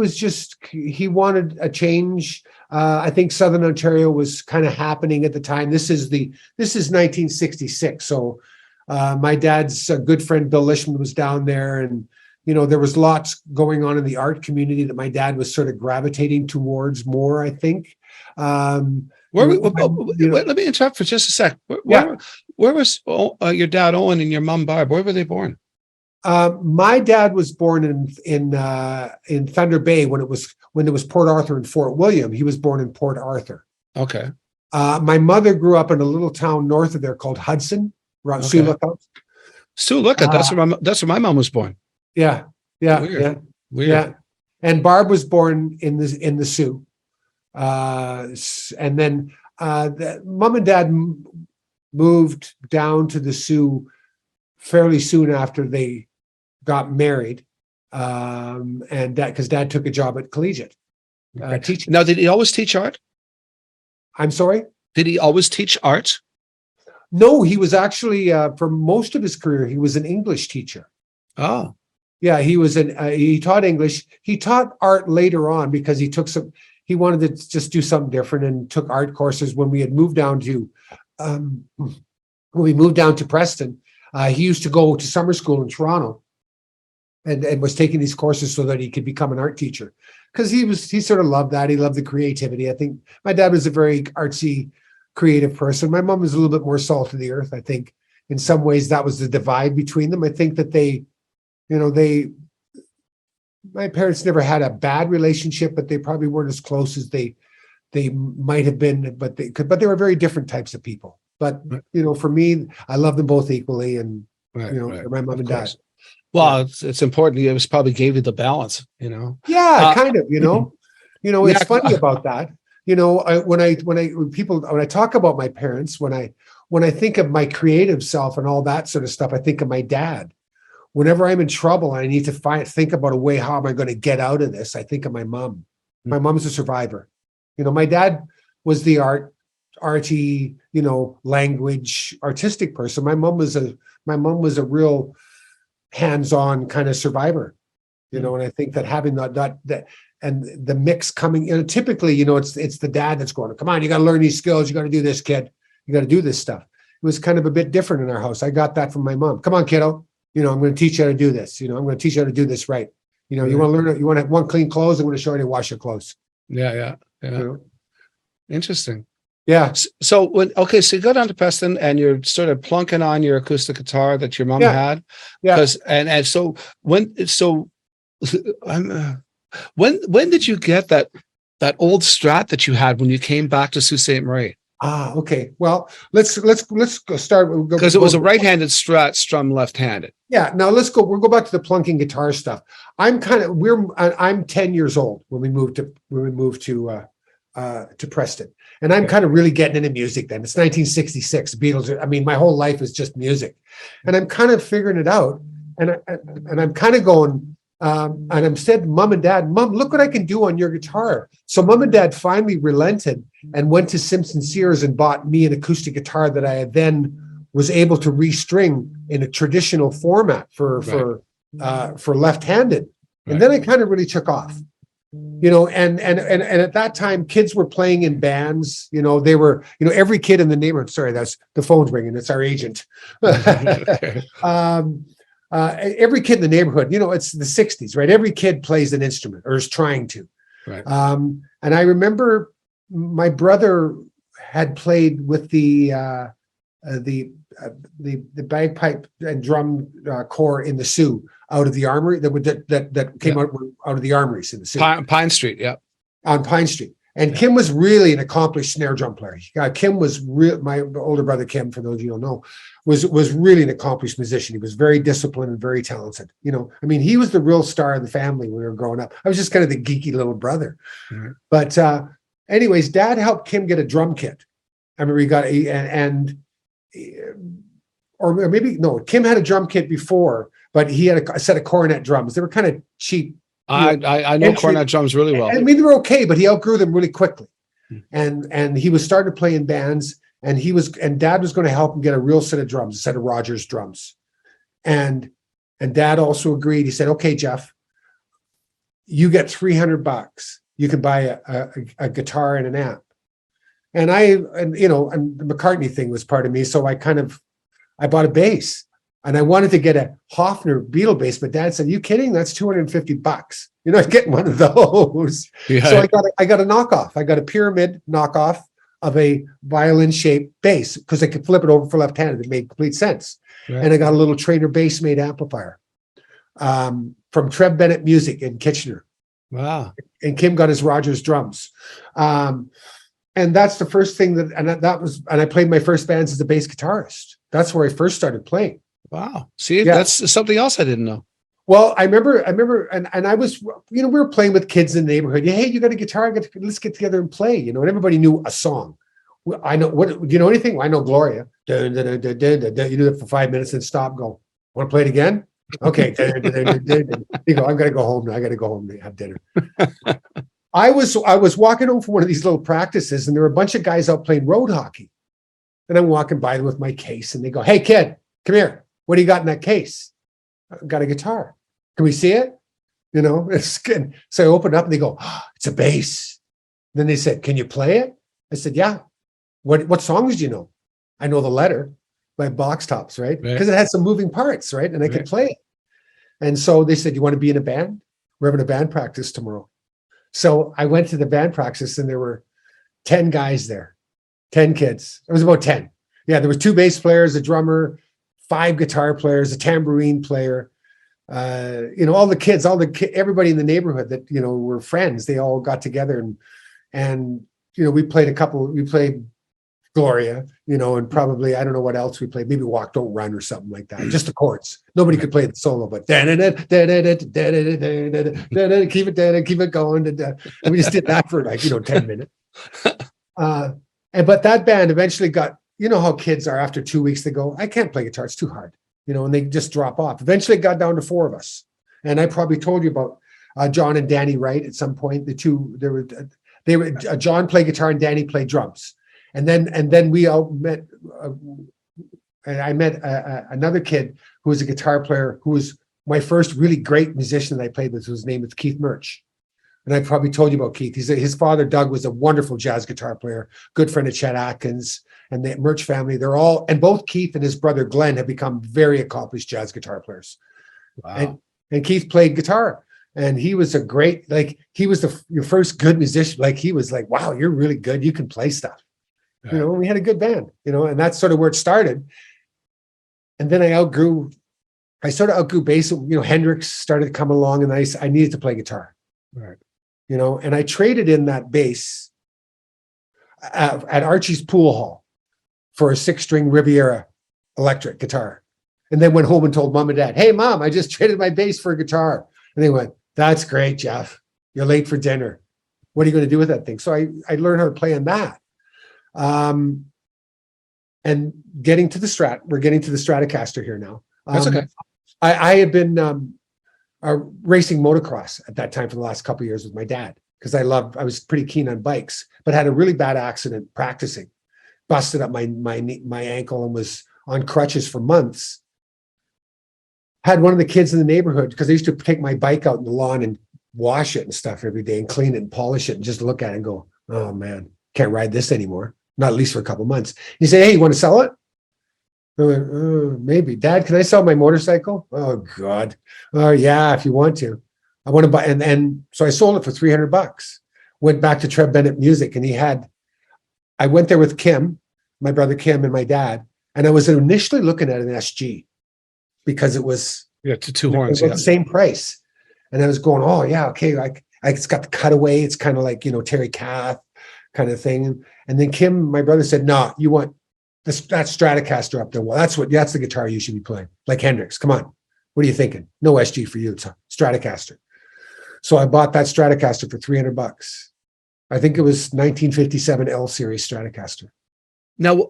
wanted a change. I think Southern Ontario was kind of happening at the time. This is 1966. So my dad's good friend Bill Lishman was down there, and there was lots going on in the art community that my dad was sort of gravitating towards more, I think. Let me interrupt for just a sec. Where was your dad Owen and your mom Barb? Where were they born? My dad was born in Thunder Bay when there was Port Arthur and Fort William. He was born in Port Arthur. Okay. My mother grew up in a little town north of there called Hudson, around Sioux Lookout. Sioux Lookout. That's where my mom was born. Yeah. Weird. Yeah. And Barb was born in the Sioux. And then mom and dad moved down to the Sioux fairly soon after they got married. And because dad took a job at Collegiate teaching. Now, did he always teach art? I'm sorry? Did he always teach art? No, he was actually, for most of his career, he was an English teacher. Oh. Yeah, he taught English. He taught art later on because he wanted to just do something different and took art courses when we had moved down to, Preston. He used to go to summer school in Toronto and was taking these courses so that he could become an art teacher because he sort of loved that. He loved the creativity. I think my dad was a very artsy, creative person. My mom was a little bit more salt of the earth. I think in some ways that was the divide between them. I think that my parents never had a bad relationship, but they probably weren't as close as they might have been, but they were very different types of people. But, for me, I love them both equally. And, they're my mom and dad. Well, it's important. It was probably gave you the balance, Yeah, kind of, it's funny about that. When I talk about my parents, when I think of my creative self and all that sort of stuff, I think of my dad. Whenever I'm in trouble and I need to think about a way, how am I going to get out of this? I think of my mom. My mom's a survivor. My dad was the arty, language, artistic person. My mom was a real hands-on kind of survivor. you know, and I think that having that and the mix coming, you know, typically, you know, it's the dad that's going, come on, you got to learn these skills. You got to do this, kid. You got to do this stuff. It was kind of a bit different in our house. I got that from my mom. Come on, kiddo. You know, I'm going to teach you how to do this. You know, I'm going to teach you how to do this right. You know, you want to learn it. You want to have one clean clothes. I'm going to show you how to wash your clothes. Yeah. You know? Interesting. Yeah. So so you go down to Preston and you're sort of plunking on your acoustic guitar that your mom had. Yeah. And so when did you get that old Strat that you had when you came back to Sault Ste. Marie? Okay. Well, let's go start because it was a right-handed Strat strummed left-handed. Yeah. Now we'll go back to the plunking guitar stuff. I'm 10 years old when we moved to Preston, and I'm kind of really getting into music then. It's 1966. Beatles. I mean, my whole life is just music, and I'm kind of figuring it out. And I'm kind of going. And I'm said, Mom and Dad, Mom, look what I can do on your guitar. So Mom and Dad finally relented and went to Simpson Sears and bought me an acoustic guitar that I then was able to restring in a traditional format for left-handed. And then I kind of really took off. You know, and at that time, kids were playing in bands. You know, they were, you know, every kid in the neighborhood. Sorry, that's the phone's ringing. It's our agent. Every kid in the neighborhood, you know, it's the 60s, right? Every kid plays an instrument or is trying to. Right. And I remember my brother had played with the bagpipe and drum corps in the Sioux out of the armory that came out of the armories in the Sioux. Pine Street, yeah. On Pine Street. And Kim was really an accomplished snare drum player. Kim was my older brother, Kim, for those of you who don't know, was really an accomplished musician. He was very disciplined and very talented. You know, I mean, he was the real star of the family when we were growing up. I was just kind of the geeky little brother. Mm-hmm. But anyways, Dad helped Kim get a drum kit. I remember he got or maybe no, Kim had a drum kit before, but he had a set of cornet drums. They were kind of cheap. I know cornet drums really well. I mean, they were okay, but he outgrew them really quickly. And he was starting to play in bands, and Dad was going to help him get a real set of drums, a set of Rogers drums. And Dad also agreed. He said, okay, Jeff, you get $300. You can buy a guitar and an amp. And the McCartney thing was part of me. So I bought a bass. And I wanted to get a Hofner Beatle bass, but Dad said, "You kidding? That's $250. You're not getting one of those." Yeah. So I got a knockoff. I got a pyramid knockoff of a violin-shaped bass because I could flip it over for left-handed. It made complete sense. Right. And I got a little Trainer bass-made amplifier from Trev Bennett Music in Kitchener. Wow! And Kim got his Rogers drums. And that's the first thing and I played my first bands as a bass guitarist. That's where I first started playing. Wow. See, that's something else I didn't know. Well, I remember, and I was, you know, we were playing with kids in the neighborhood. Hey, you got a guitar? Let's get together and play, you know, and everybody knew a song. I know, do you know anything? Well, I know Gloria. You do that for 5 minutes and stop, go, want to play it again? Okay. You go, I'm going to go home now. I got to go home and have dinner. I was walking home from one of these little practices, and there were a bunch of guys out playing road hockey. And I'm walking by them with my case, and they go, "Hey, kid, come here. What do you got in that case?" "I've got a guitar. Can we see it?" You know, it's good. So I opened up and they go, "Oh, it's a bass." Then they said, "Can you play it?" I said, "Yeah." What songs do you know?" "I know The Letter" by Box Tops, right? Because it had some moving parts, right? And I could play it. And so they said, "You want to be in a band? We're having a band practice tomorrow." So I went to the band practice, and there were 10 guys there, 10 kids. It was about 10. Yeah, there was 2 bass players, a drummer, 5 guitar players, a tambourine player, all the kids, everybody in the neighborhood that, you know, were friends. They all got together and we played Gloria, you know, and probably, I don't know what else we played, maybe Walk, Don't Run or something like that, just the chords. Nobody could play the solo, but keep it going. And we just did that for 10 minutes. But that band eventually got, you know how kids are, after 2 weeks, they go, "I can't play guitar, it's too hard," you know, and they just drop off. Eventually it got down to 4 of us. And I probably told you about John and Danny Wright at some point. John played guitar and Danny played drums. And then we all met, and I met another kid who was a guitar player who was my first really great musician that I played with, his name was Keith Murch. And I probably told you about Keith. His father, Doug, was a wonderful jazz guitar player, good friend of Chet Atkins and the Murch family. They're all, and both Keith and his brother Glenn have become very accomplished jazz guitar players. Wow. And Keith played guitar. And he was a great, like, he was your first good musician. Like, he was like, wow, you're really good. You can play stuff. Right. You know, we had a good band, you know, and that's sort of where it started. And then I sort of outgrew bass. You know, Hendrix started to come along and I needed to play guitar. Right. You know, and I traded in that bass at Archie's Pool Hall for a 6-string Riviera electric guitar. And then went home and told mom and dad, hey, mom, I just traded my bass for a guitar. And they went, that's great, Jeff. You're late for dinner. What are you going to do with that thing? So I learned how to play on that. And getting to the Strat, we're getting to the Stratocaster here now. That's okay. I had been racing motocross at that time for the last couple of years with my dad because I was pretty keen on bikes, but had a really bad accident practicing, busted up my ankle and was on crutches for months. Had one of the kids in the neighborhood, because I used to take my bike out in the lawn and wash it and stuff every day and clean it and polish it and just look at it and go, oh man, can't ride this anymore. Not at least for a couple of months. He said, hey, you want to sell it? I went, maybe. Dad, can I sell my motorcycle? Oh God. Oh yeah, if you want to. I want to buy, and so I sold it for $300. Went back to Trev Bennett Music, and I went there with Kim, my brother Kim, and my dad, and I was initially looking at an SG because it was two horns, the same price, and I was going, oh yeah, okay, it's got the cutaway, it's kind of like, you know, Terry Kath kind of thing, and then Kim, my brother, said, no, you want that Stratocaster up there. Well, that's the guitar you should be playing, like Hendrix. Come on, what are you thinking? No SG for you, it's a Stratocaster. So I bought that Stratocaster for $300. I think it was 1957 L series Stratocaster. Now,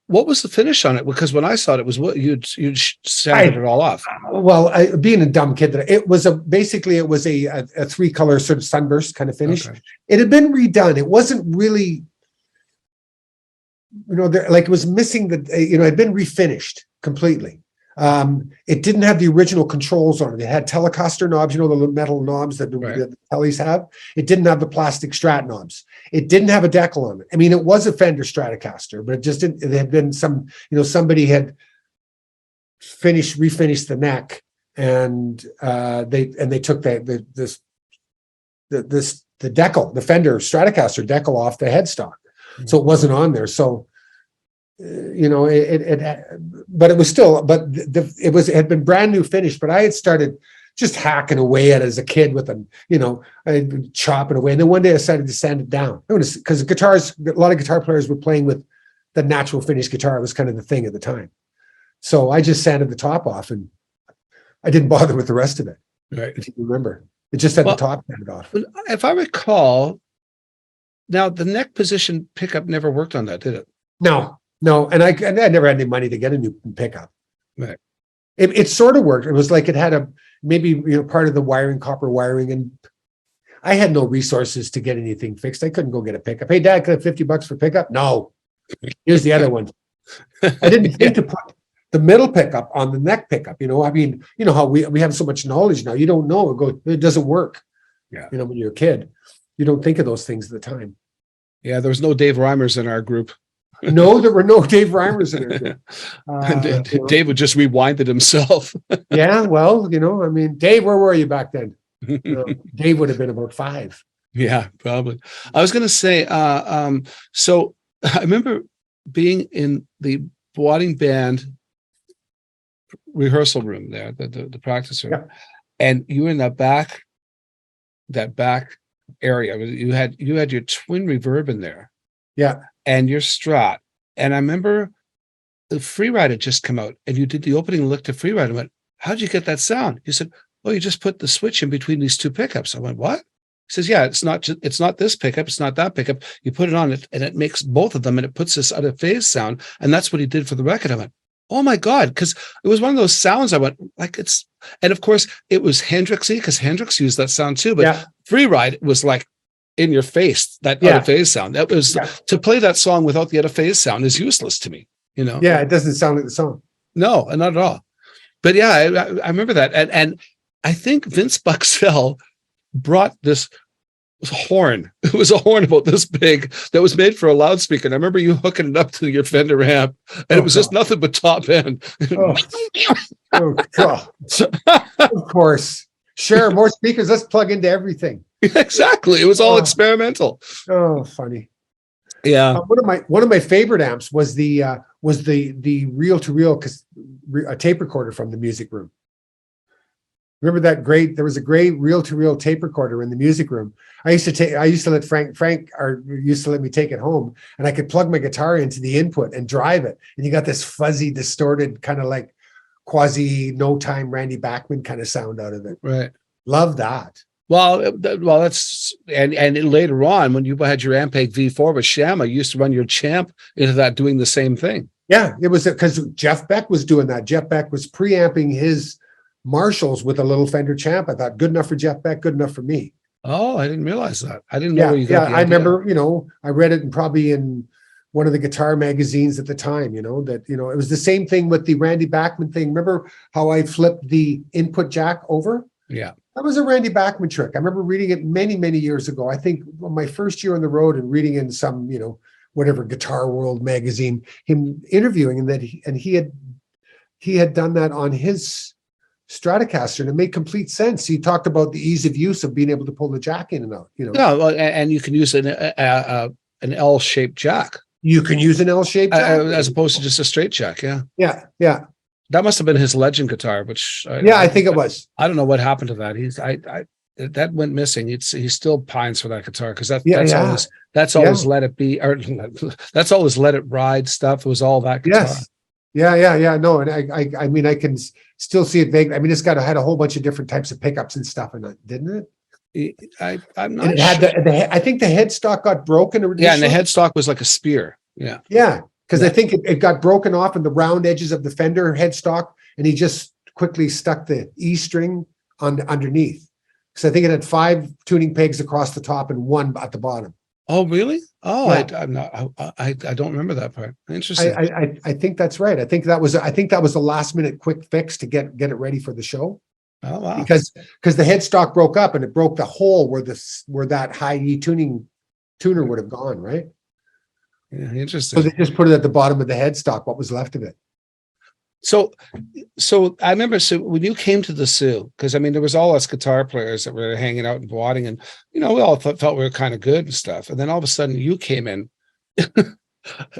what was the finish on it? Because when I saw it, was what you'd sanded it all off. Well, being a dumb kid, it was a 3-color sort of sunburst kind of finish. Okay. It had been redone. It wasn't really, you know, it was missing it had been refinished completely. It didn't have the original controls on it. It had Telecaster knobs, you know, the metal knobs that the Tellies have. It didn't have the plastic Strat knobs. It didn't have a decal on it. I mean, it was a Fender Stratocaster, but it just didn't. It had been somebody had refinished the neck, and they took the decal, the Fender Stratocaster decal off the headstock, so it wasn't on there. So. You know, but it was still, it had been brand new finish, but I had started just hacking away at it as a kid I'd been chopping away. And then one day I decided to sand it down because a lot of guitar players were playing with the natural finish guitar. It was kind of the thing at the time. So I just sanded the top off and I didn't bother with the rest of it. Right. If you remember, it just had the top sanded off. If I recall, now the neck position pickup never worked on that, did it? No, and I never had any money to get a new pickup. Right. It sort of worked. It was like it had part of the copper wiring, and I had no resources to get anything fixed. I couldn't go get a pickup. Hey, Dad, can I have $50 for pickup? No. Here's the other one. I didn't think to put the middle pickup on the neck pickup. You know, I mean, you know how we have so much knowledge now. You don't know. It doesn't work. Yeah. You know, when you're a kid, you don't think of those things at the time. Yeah, there was no Dave Reimers in our group. No, there were no Dave Reimers in it. Dave would just rewind it himself. Yeah, well, you know, I mean, Dave, where were you back then? Dave would have been about 5. Yeah, probably. I was going to say, so I remember being in the Boating Band rehearsal room there, the practice room, and you were in that back area. You had your twin reverb in there. Yeah. And your Strat. And I remember the Freeride had just come out and you did the opening lick to Freeride. I went, how'd you get that sound? He said, oh, you just put the switch in between these two pickups. I went, what? He says, yeah, it's not this pickup. It's not that pickup. You put it on it and it makes both of them and it puts this out of phase sound. And that's what he did for the record. I went, oh my God. Because it was one of those sounds I went like and of course it was Hendrixy because Hendrix used that sound too. But Freeride was like, in your face, that out of phase sound. That was to play that song without the out of phase sound is useless to me, you know? Yeah, it doesn't sound like the song. No, not at all. But yeah, I remember that. And I think Vince Buxell brought this horn. It was a horn about this big that was made for a loudspeaker. And I remember you hooking it up to your Fender amp, and it was just nothing but top end. Oh God. Of course. Sure, more speakers. Let's plug into everything. Exactly. It was all experimental. Oh, funny. Yeah. One of my favorite amps was the reel-to-reel a tape recorder from the music room. Remember that there was a great reel-to-reel tape recorder in the music room. I used to let Frank used to let me take it home, and I could plug my guitar into the input and drive it. And you got this fuzzy, distorted, kind of like quasi no time Randy Bachman kind of sound out of it. Right. Love that. Well, that's and later on when you had your Ampeg V4 with Shama, you used to run your Champ into that doing the same thing. Yeah, it was because Jeff Beck was doing that. Jeff Beck was preamping his Marshalls with a little Fender Champ. I thought, good enough for Jeff Beck, good enough for me. Oh, I didn't realize that. I didn't know where you got the idea. I remember, I read it probably in one of the guitar magazines at the time, that it was the same thing with the Randy Bachman thing. Remember how I flipped the input jack over? Yeah. That was a Randy Bachman trick. I remember reading it many, many years ago. I think on my first year on the road and reading in some, whatever Guitar World magazine, him interviewing, and he had done that on his Stratocaster, and it made complete sense. He talked about the ease of use of being able to pull the jack in and out. Yeah, well, and you can use an L-shaped jack. You can use an L-shaped jack as opposed to just a straight jack. Yeah. Yeah. Yeah. That must have been his Legend guitar, which I think it was. I don't know what happened to that. That went missing. He still pines for that guitar because that's always let it be, or that's always let it ride stuff. It was all that guitar. Yes. Yeah. No, and I mean, I can still see it vaguely. I mean, it's had a whole bunch of different types of pickups and stuff in it, didn't it? I'm not. And it had I think the headstock got broken. Yeah, and the headstock was like a spear. Yeah. Yeah. Because I think it got broken off in the round edges of the Fender headstock, and he just quickly stuck the E string underneath. Because I think it had 5 tuning pegs across the top and 1 at the bottom. Oh, really? Oh, yeah. I don't remember that part. Interesting. I think that's right. I think that was a last minute quick fix to get it ready for the show. Oh, wow. Because the headstock broke up and it broke the hole where that high E tuner would have gone, right? Yeah, interesting. So they just put it at the bottom of the headstock, what was left of it. So I remember, when you came to the Sioux, because I mean, there was all us guitar players that were hanging out and wadding, and we all felt we were kind of good and stuff. And then all of a sudden, you came in.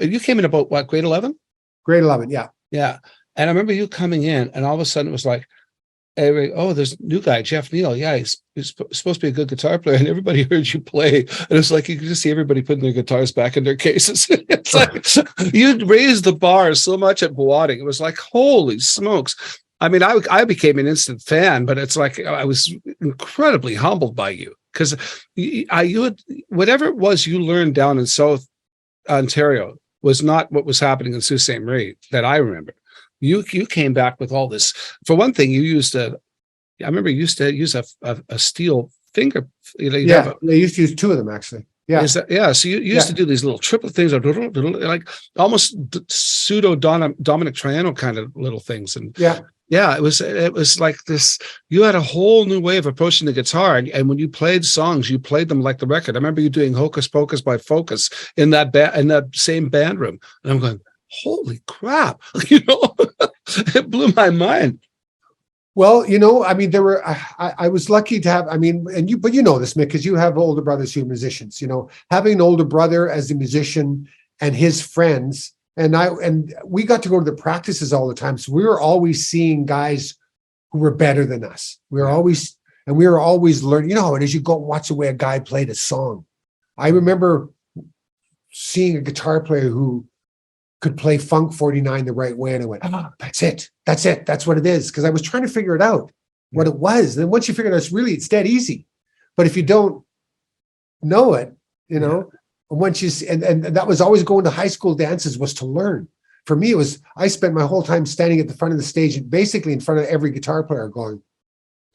You came in about what, grade 11? Grade 11, yeah. Yeah, and I remember you coming in, and all of a sudden it was like, oh, there's a new guy, Jeff Neill. Yeah, he's supposed to be a good guitar player, and everybody heard you play, and it's like you could just see everybody putting their guitars back in their cases. It's like you raised the bar so much at Boating. It was like, holy smokes! I mean, I became an instant fan, but it's like I was incredibly humbled by you because you had whatever it was you learned down in South Ontario was not what was happening in Sault Ste. Marie that I remember. You came back with all this. For one thing, you used I remember you used to use a steel finger. They used to use 2 of them actually. Yeah. So you used to do these little triple things, like almost pseudo Dominic Triano kind of little things. And it was like this. You had a whole new way of approaching the guitar, and when you played songs, you played them like the record. I remember you doing Hocus Pocus by Focus in that same band room, and I'm going, holy crap. It blew my mind. Well, I mean, there were, I was lucky to have, I mean, but you know this, Mick, because you have older brothers who are musicians, having an older brother as a musician and his friends. And we got to go to the practices all the time. So we were always seeing guys who were better than us. We were always learning, how it is, you go and watch the way a guy played a song. I remember seeing a guitar player who could play Funk 49 the right way. And I went, that's it. That's what it is. Because I was trying to figure it out, what it was. And then once you figure it out, it's dead easy. But if you don't know it, and once you, and that was always going to high school dances was to learn. For me, I spent my whole time standing at the front of the stage and basically in front of every guitar player going,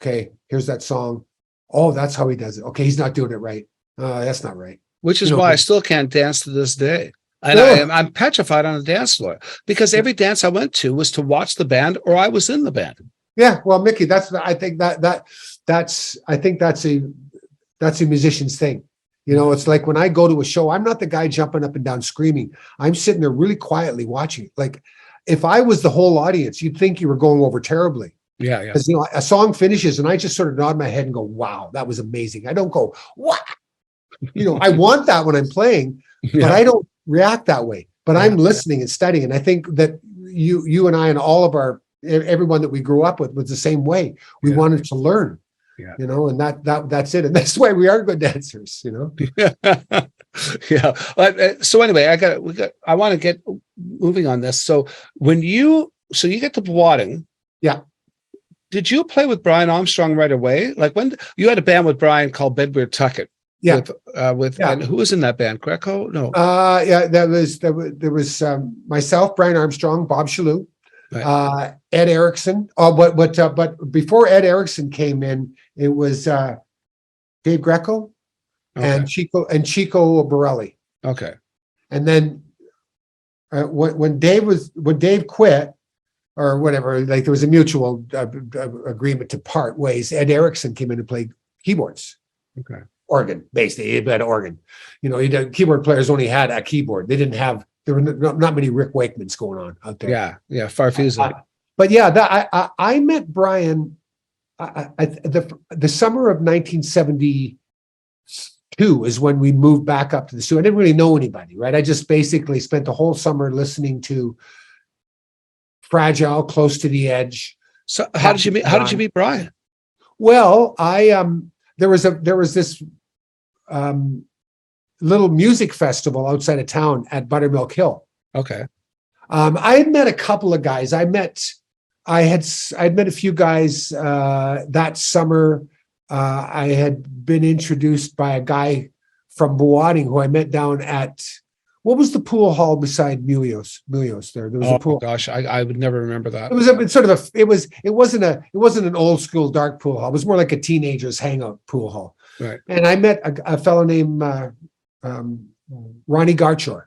okay, here's that song. Oh, that's how he does it. Okay, he's not doing it right. That's not right. Which is why I still can't dance to this day. And I'm petrified on the dance floor because every dance I went to was to watch the band or I was in the band. Yeah, well, Mickey, I think that's a musician's thing. You know, it's like when I go to a show, I'm not the guy jumping up and down screaming. I'm sitting there really quietly watching. Like if I was the whole audience, you'd think you were going over terribly. Yeah. Because, you know, a song finishes and I just sort of nod my head and go, wow, that was amazing. I don't go, what? You know, I want that when I'm playing, but I don't react that way. But I'm listening and studying. And I think that you and I and all of everyone that we grew up with was the same way. We wanted to learn. Yeah. You know, and that's it. And that's why we are good dancers, you know? Yeah. So anyway, I want to get moving on this. So you get to Wadding. Yeah. Did you play with Brian Armstrong right away? Like when you had a band with Brian called Bedweird Tucket. Yeah. And who was in that band? Greco? No. There was myself, Brian Armstrong, Bob Shalhoub, right. Ed Erickson. But before Ed Erickson came in, it was Dave Greco and Chico Borelli. Okay. And then when Dave quit or whatever, like there was a mutual agreement to part ways. Ed Erickson came in and played keyboards. Okay. Organ, basically, he had organ. You know, keyboard players only had a keyboard. There were not many Rick Wakemans going on out there. Yeah, Farfisa. But yeah, I met Brian the summer of 1972 is when we moved back up to the studio. I didn't really know anybody, right? I just basically spent the whole summer listening to Fragile, Close to the Edge. So how did you meet Brian? Well, there was this little music festival outside of town at Buttermilk Hill. Okay. I had met a couple of guys. I'd met a few guys that summer. I had been introduced by a guy from Wadding who I met down at, what was the pool hall beside Mulios there? There was a pool. Gosh, I would never remember that. It wasn't an old school dark pool hall. It was more like a teenager's hangout pool hall. Right. And I met a fellow named Ronnie Garchor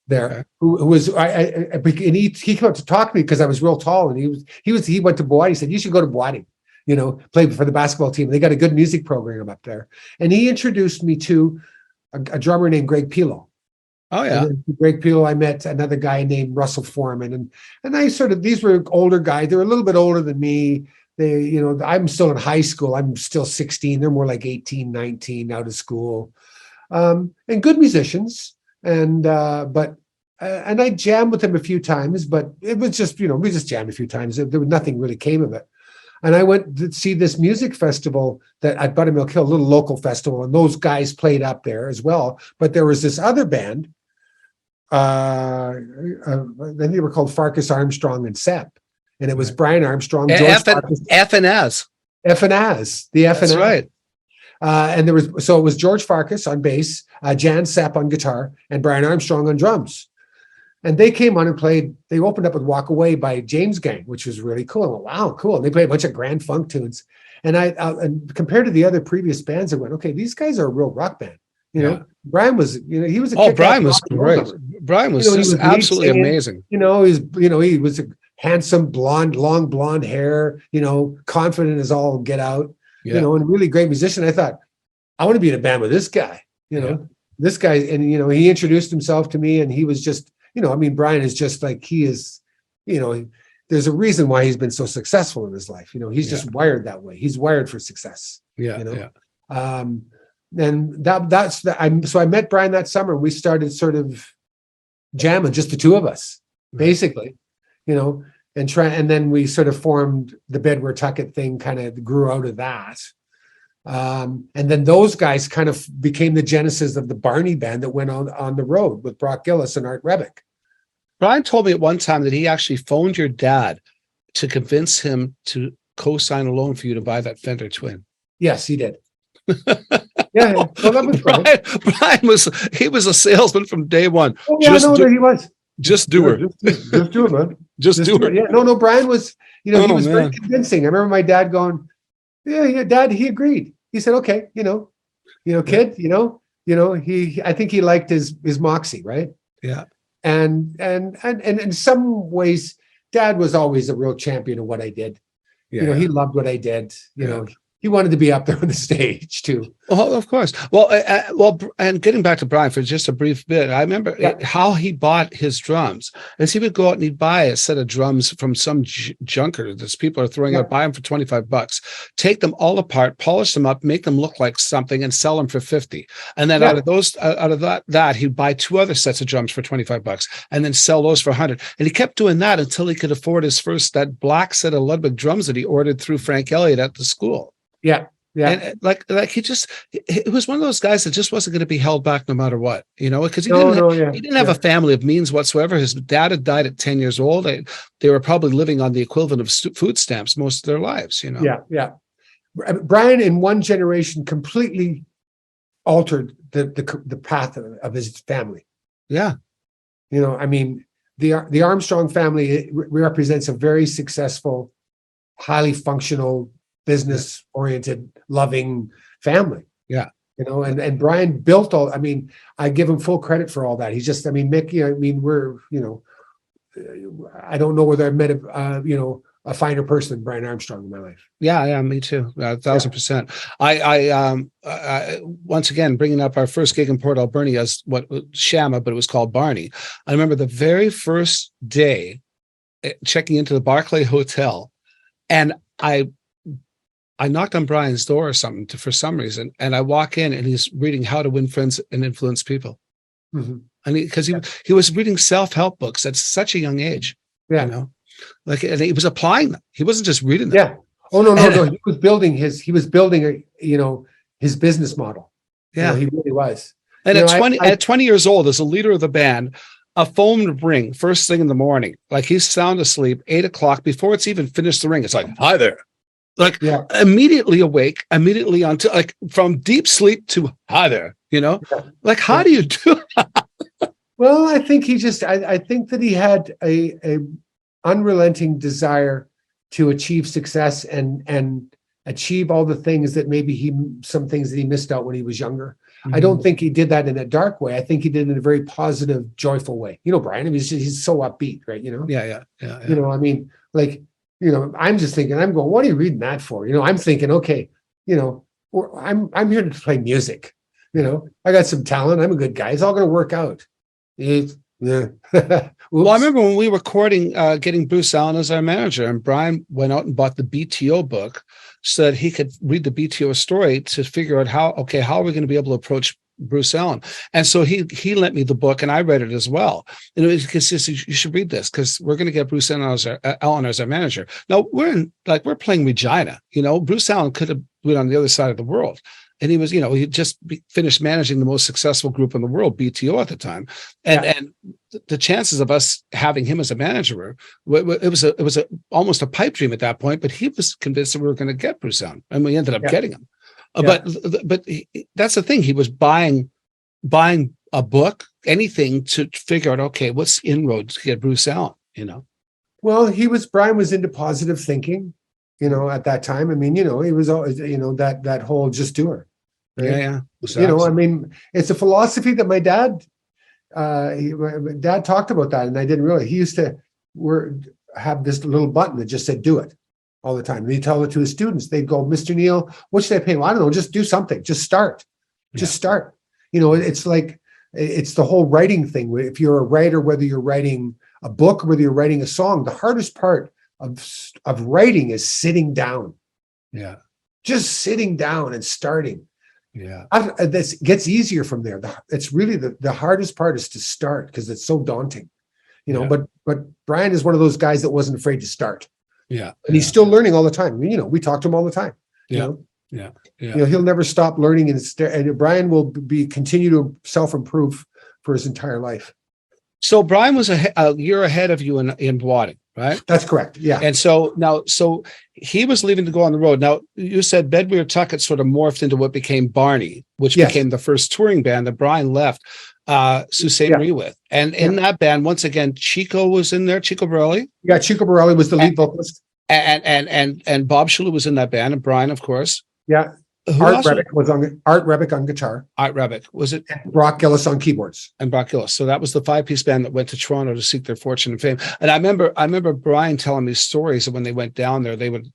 there, who was and he came up to talk to me because I was real tall, and he went to Boading. He said, you should go to Boading, you know, play for the basketball team. They got a good music program up there. And he introduced me to a drummer named Greg Pilo. Oh yeah. Greg Pilo, I met another guy named Russell Foreman, and I these were older guys. They were a little bit older than me. They, you know, I'm still in high school. I'm still 16. They're more like 18, 19 out of school. And good musicians. And I jammed with them a few times, but it was just, you know, we just jammed a few times. There was nothing really came of it. And I went to see this music festival that at Buttermilk Hill, a little local festival, and those guys played up there as well. But there was this other band. Then they were called Farkas, Armstrong, and Sepp. And it was Brian Armstrong, George Farkas, F and As. That's right. And it was George Farkas on bass, Jan Sepp on guitar, and Brian Armstrong on drums. And they came on and played. They opened up with "Walk Away" by James Gang, which was really cool. I went, wow, cool. And they played a bunch of grand funk tunes. And and compared to the other previous bands, I went, okay, these guys are a real rock band. You know, Brian was, you know, he was. Brian was great. Brian was just absolutely amazing. You know, he was a handsome blonde, long blonde hair. You know, confident as all get out. Yeah. You know, and really great musician. I thought, I want to be in a band with this guy. You know, this guy, and you know, he introduced himself to me, and he was just, you know, I mean, Brian is just like, he is, you know, there's a reason why he's been so successful in his life. You know, he's just wired that way. He's wired for success. Yeah. You know, and so I met Brian that summer. We started sort of jamming, just the two of us, basically, you know, and then we sort of formed the Bedweird Tucket thing, kind of grew out of that. And then those guys kind of became the genesis of the Barney band that went on the road with Brock Gillis and Art Rebick. Brian told me at one time that he actually phoned your dad to convince him to co-sign a loan for you to buy that Fender Twin. Yes, he did. Yeah. Well, that was Brian was a salesman from day one. Oh, yeah, he was. Just do her. Just do it, man. Just do her. Yeah. No, Brian was, you know, he was very convincing. I remember my dad going, yeah, Dad, he agreed. He said, okay, you know, kid, you know, I think he liked his moxie, right? Yeah. And in some ways, Dad was always a real champion of what I did. Yeah. He loved what I did. Yeah. He wanted to be up there on the stage too. Well, of course. Well, and getting back to Brian for just a brief bit, I remember how he bought his drums. As he would go out and he'd buy a set of drums from some junker that people are throwing out, buy them for $25, take them all apart, polish them up, make them look like something, and sell them for $50. And then out of that, he'd buy 2 other sets of drums for $25, and then sell those for $100. And he kept doing that until he could afford that black set of Ludwig drums that he ordered through Frank Elliott at the school. Yeah. Yeah. And like it was one of those guys that just wasn't going to be held back no matter what, because he didn't have a family of means whatsoever. His dad had died at 10 years old. They were probably living on the equivalent of food stamps most of their lives, Yeah. Yeah. Brian, in one generation, completely altered the path of his family. Yeah. The Armstrong family represents a very successful, highly functional, business-oriented, loving family. Yeah. And Brian built all. I give him full credit for all that. He's just, Mick. We're, I don't know whether I've met a finer person than Brian Armstrong in my life. Yeah, me too. 1,000%. I once again bringing up our first gig in Port Alberni as Shama, but it was called Barney. I remember the very first day checking into the Barclay Hotel, and I knocked on Brian's door or something for some reason, and I walk in and he's reading How to Win Friends and Influence People. Mm-hmm. Because he was reading self-help books at such a young age. Yeah. And he was applying them. He wasn't just reading them. Yeah. Oh no. He was building his business model. Yeah. He really was. And at 20 years old, as a leader of the band, a phone would ring first thing in the morning. Like he's sound asleep, 8 o'clock, before it's even finished the ring. It's like, hi there. Immediately awake, immediately onto from deep sleep to hi there, how do you do that? Well, I think I think that he had a unrelenting desire to achieve success and achieve all the things that some things that he missed out when he was younger. Mm-hmm. I don't think he did that in a dark way. I think he did it in a very positive, joyful way. Brian, he's so upbeat, right? Yeah. I'm just thinking, I'm going, what are you reading that for? I'm thinking, okay, I'm here to play music. I got some talent. I'm a good guy. It's all going to work out. Well, I remember when we were courting, getting Bruce Allen as our manager, and Brian went out and bought the BTO book so that he could read the BTO story to figure out how are we going to be able to approach Bruce Allen. And so he lent me the book, and I read it as well. And he says, you should read this because we're going to get Bruce Allen as our manager. Now we're playing Regina. Bruce Allen could have been on the other side of the world. And he was, he just finished managing the most successful group in the world, BTO at the time. And the chances of us having him as a manager, it was almost a pipe dream at that point, but he was convinced that we were going to get Bruce Allen, and we ended up getting him. But that's the thing. He was buying a book, anything to figure out, what's inroads to get Bruce Allen, Well, Brian was into positive thinking, at that time. he was always, that whole just do it. Right? Yeah. Exactly. It's a philosophy that my dad, Dad talked about that, and I didn't realize he used to have this little button that just said, do it. All the time. And he'd tell it to his students. They'd go, Mr. Neill, what should I pay? Well, I don't know. Just do something. Just start. Just start. It's like, it's the whole writing thing. If you're a writer, whether you're writing a book, whether you're writing a song, the hardest part of writing is sitting down. Yeah. Just sitting down and starting. Yeah. This gets easier from there. It's really the hardest part is to start because it's so daunting. But Brian is one of those guys that wasn't afraid to start. Yeah. And he's still learning all the time. We talk to him all the time. Yeah. He'll never stop learning, and Brian will continue to self-improve for his entire life. So Brian was a year ahead of you in Wadding, right? That's correct. Yeah. And so he was leaving to go on the road. Now you said Bedweer Tuckett sort of morphed into what became Barney, which became the first touring band that Brian left Sault Ste. Marie with. And in that band, once again, Chico was in there, Chico Borelli. Yeah, Chico Borelli was the lead vocalist. And Bob Schuller was in that band, and Brian, of course. Yeah. Who else? Art Rebick on guitar. Art Rebick. Was it? Brock Gillis on keyboards. And Brock Gillis. So that was the 5-piece band that went to Toronto to seek their fortune and fame. And I remember Brian telling me stories of when they went down there, they would,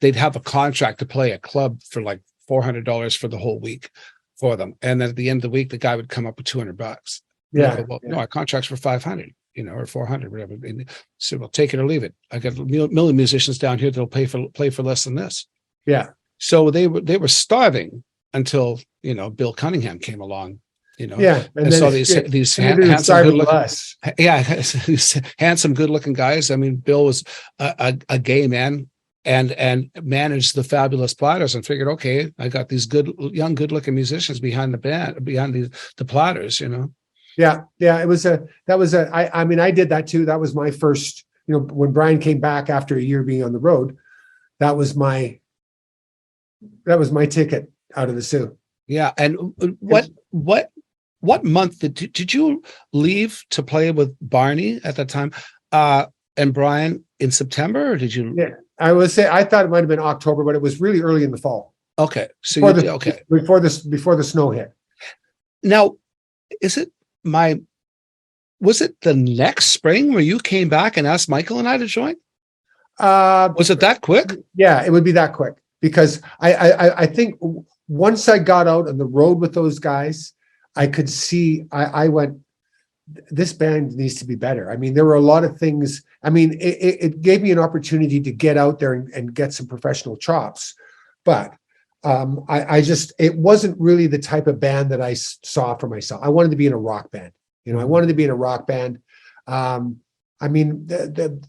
they'd have a contract to play a club for like $400 for the whole week for them. And then at the end of the week, the guy would come up with $200. Yeah. Go, well, no, our contract's for 500, or 400, whatever. And so well, take it or leave it. I got a million musicians down here that'll play for less than this. Yeah. So they were starving until Bill Cunningham came along, Yeah, and saw these handsome, good looking guys. I mean, Bill was a gay man and managed the Fabulous Platters, and figured, okay, I got these good looking musicians behind the band, behind the Platters, Yeah, it was I mean, I did that too. That was my first, when Brian came back after a year being on the road, that was my ticket out of the Sioux. Yeah. And what month did you leave to play with Barney at that time? And Brian in September, or did you? Yeah, I would say, I thought it might've been October, but it was really early in the fall. Okay. So before the snow hit. Now, was it the next spring where you came back and asked Michael and I to join? Was it that quick? Yeah, it would be that quick, because I think once I got out on the road with those guys, I could see, I went, this band needs to be better. I mean, there were a lot of things. I mean, it gave me an opportunity to get out there and get some professional chops, but it wasn't really the type of band that I saw for myself. I wanted to be in a rock band. I wanted to be in a rock band. I mean, that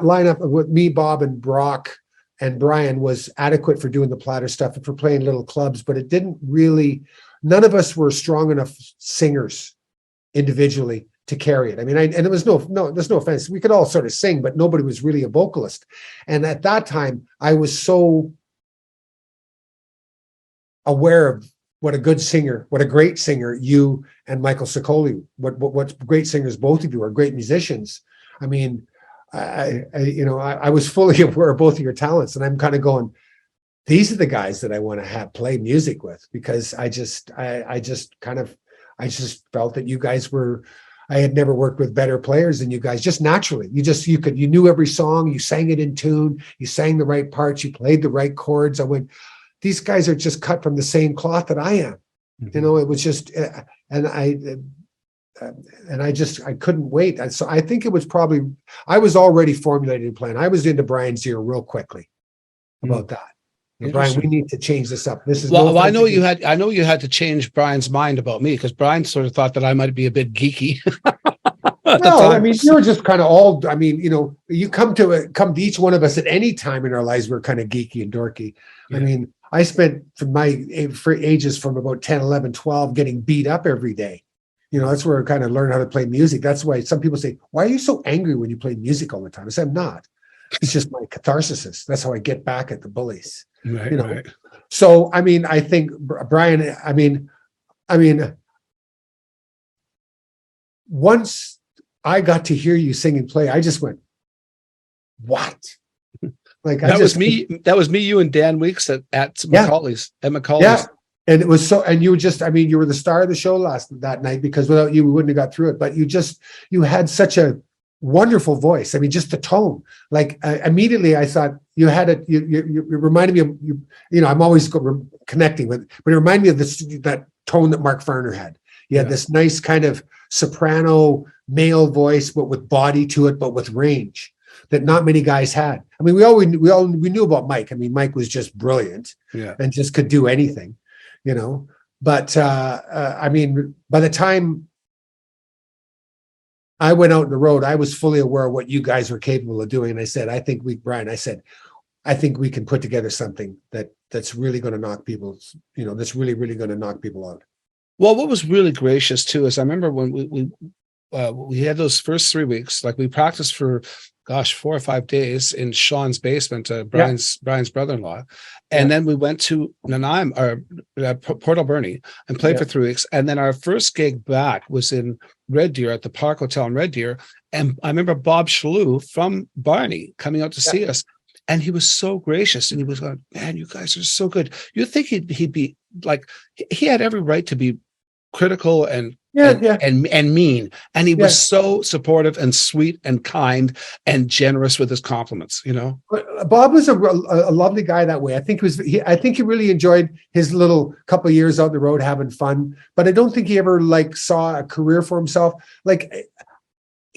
lineup with me, Bob, and Brock and Brian was adequate for doing the Platter stuff and for playing little clubs, but it didn't really, none of us were strong enough singers individually to carry it. I mean, and there was there's no offense. We could all sort of sing, but nobody was really a vocalist. And at that time, I was so aware of what a great singer you and Michael Sicoli, what great singers both of you are, great musicians. I mean, I was fully aware of both of your talents, and I'm kind of going, these are the guys that I want to have play music with, because I just felt that you guys were, I had never worked with better players than you guys, just naturally. You knew every song, you sang it in tune, you sang the right parts, you played the right chords. I went, these guys are just cut from the same cloth that I am. Mm-hmm. It was just, I couldn't wait. So I think it was probably, I was already formulating a plan. I was into Brian's ear real quickly about that. Brian, we need to change this up. This is I know you had to change Brian's mind about me, because Brian sort of thought that I might be a bit geeky. No, I mean, you were just kind of all, I mean, you come to each one of us at any time in our lives, we're kind of geeky and dorky. Yeah. I mean, I spent for ages from about 10, 11, 12 getting beat up every day. That's where I kind of learned how to play music. That's why some people say, why are you so angry when you play music all the time? I said, I'm not. It's just my catharsis. That's how I get back at the bullies. Right, right. So, I mean, I think Brian, I mean, once I got to hear you sing and play, I just went, what? Like that was me, you and Dan Weeks at Macaulay's. Yeah. And it was so, and you were the star of the show that night, because without you, we wouldn't have got through it. But you had such a wonderful voice. I mean, just the tone, like immediately I thought you had it. You reminded me of, I'm always connecting with, but it reminded me of that tone that Mark Farner had. You had this nice kind of soprano male voice, but with body to it, but with range that not many guys had. I mean, we knew about Mike. I mean, Mike was just brilliant, and just could do anything, But I mean, by the time I went out on the road, I was fully aware of what you guys were capable of doing. And I said, I think we can put together something that's really going to knock people, that's really, really going to knock people out. Well, what was really gracious too is I remember when we had those first 3 weeks, like we practiced for 4 or 5 days in Sean's basement, Brian's brother-in-law. And then we went to Nanaimo or Port Alberni and played for 3 weeks. And then our first gig back was in Red Deer at the Park Hotel in Red Deer. And I remember Bob Shalou from Barney coming out to see us. And he was so gracious, and he was going, man, you guys are so good. You'd think he'd be like, he had every right to be critical and mean. And he was so supportive and sweet and kind and generous with his compliments, you know. But Bob was a lovely guy that way. I think he really enjoyed his little couple of years out the road having fun, but I don't think he ever like saw a career for himself. Like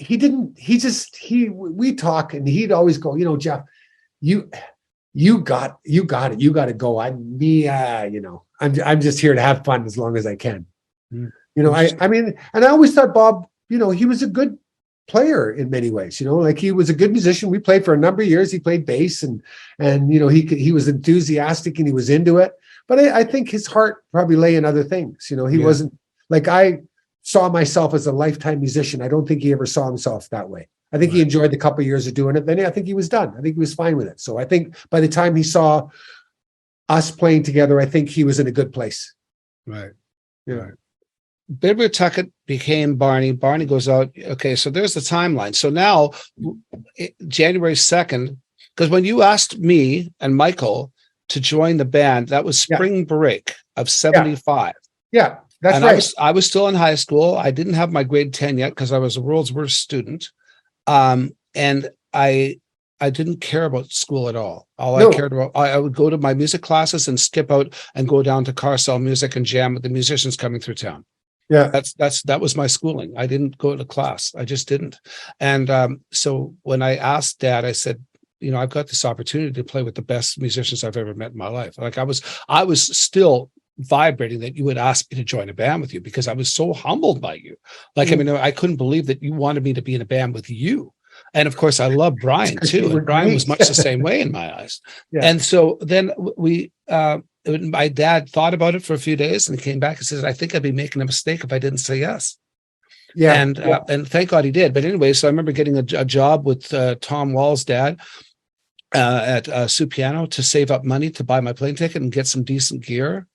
we talk and he'd always go, you know, Jeff, you got it. You got to go. I'm just here to have fun as long as I can. You know, I mean, and I always thought Bob, you know, he was a good player in many ways, you know, like he was a good musician. We played for a number of years. He played bass and, you know, he was enthusiastic and he was into it, but I think his heart probably lay in other things. You know, he wasn't like, I saw myself as a lifetime musician. I don't think he ever saw himself that way. I think he enjoyed the couple of years of doing it. Then I think he was done. I think he was fine with it. So I think by the time he saw us playing together, I think he was in a good place. Right. Yeah. Right. Bidwell Tuckett became Barney. Barney goes out. Okay, so there's the timeline. So now, January 2nd, because when you asked me and Michael to join the band, that was spring break of 75. Yeah, that's and right. I was still in high school. I didn't have my grade 10 yet because I was the world's worst student. And I didn't care about school at all. I cared about, I would go to my music classes and skip out and go down to Carousel Music and jam with the musicians coming through town. Yeah, that was my schooling. I didn't go to class. I just didn't. And so when I asked Dad, I said, you know, I've got this opportunity to play with the best musicians I've ever met in my life. Like I was still vibrating that you would ask me to join a band with you because I was so humbled by you. Like, I mean, I couldn't believe that you wanted me to be in a band with you. And of course, I love Brian too. And Brian was much the same way in my eyes. Yeah. And so then my dad thought about it for a few days and came back and said, I think I'd be making a mistake if I didn't say yes. Yeah. And thank God he did. But anyway, so I remember getting a job with Tom Wall's dad at Supiano to save up money to buy my plane ticket and get some decent gear,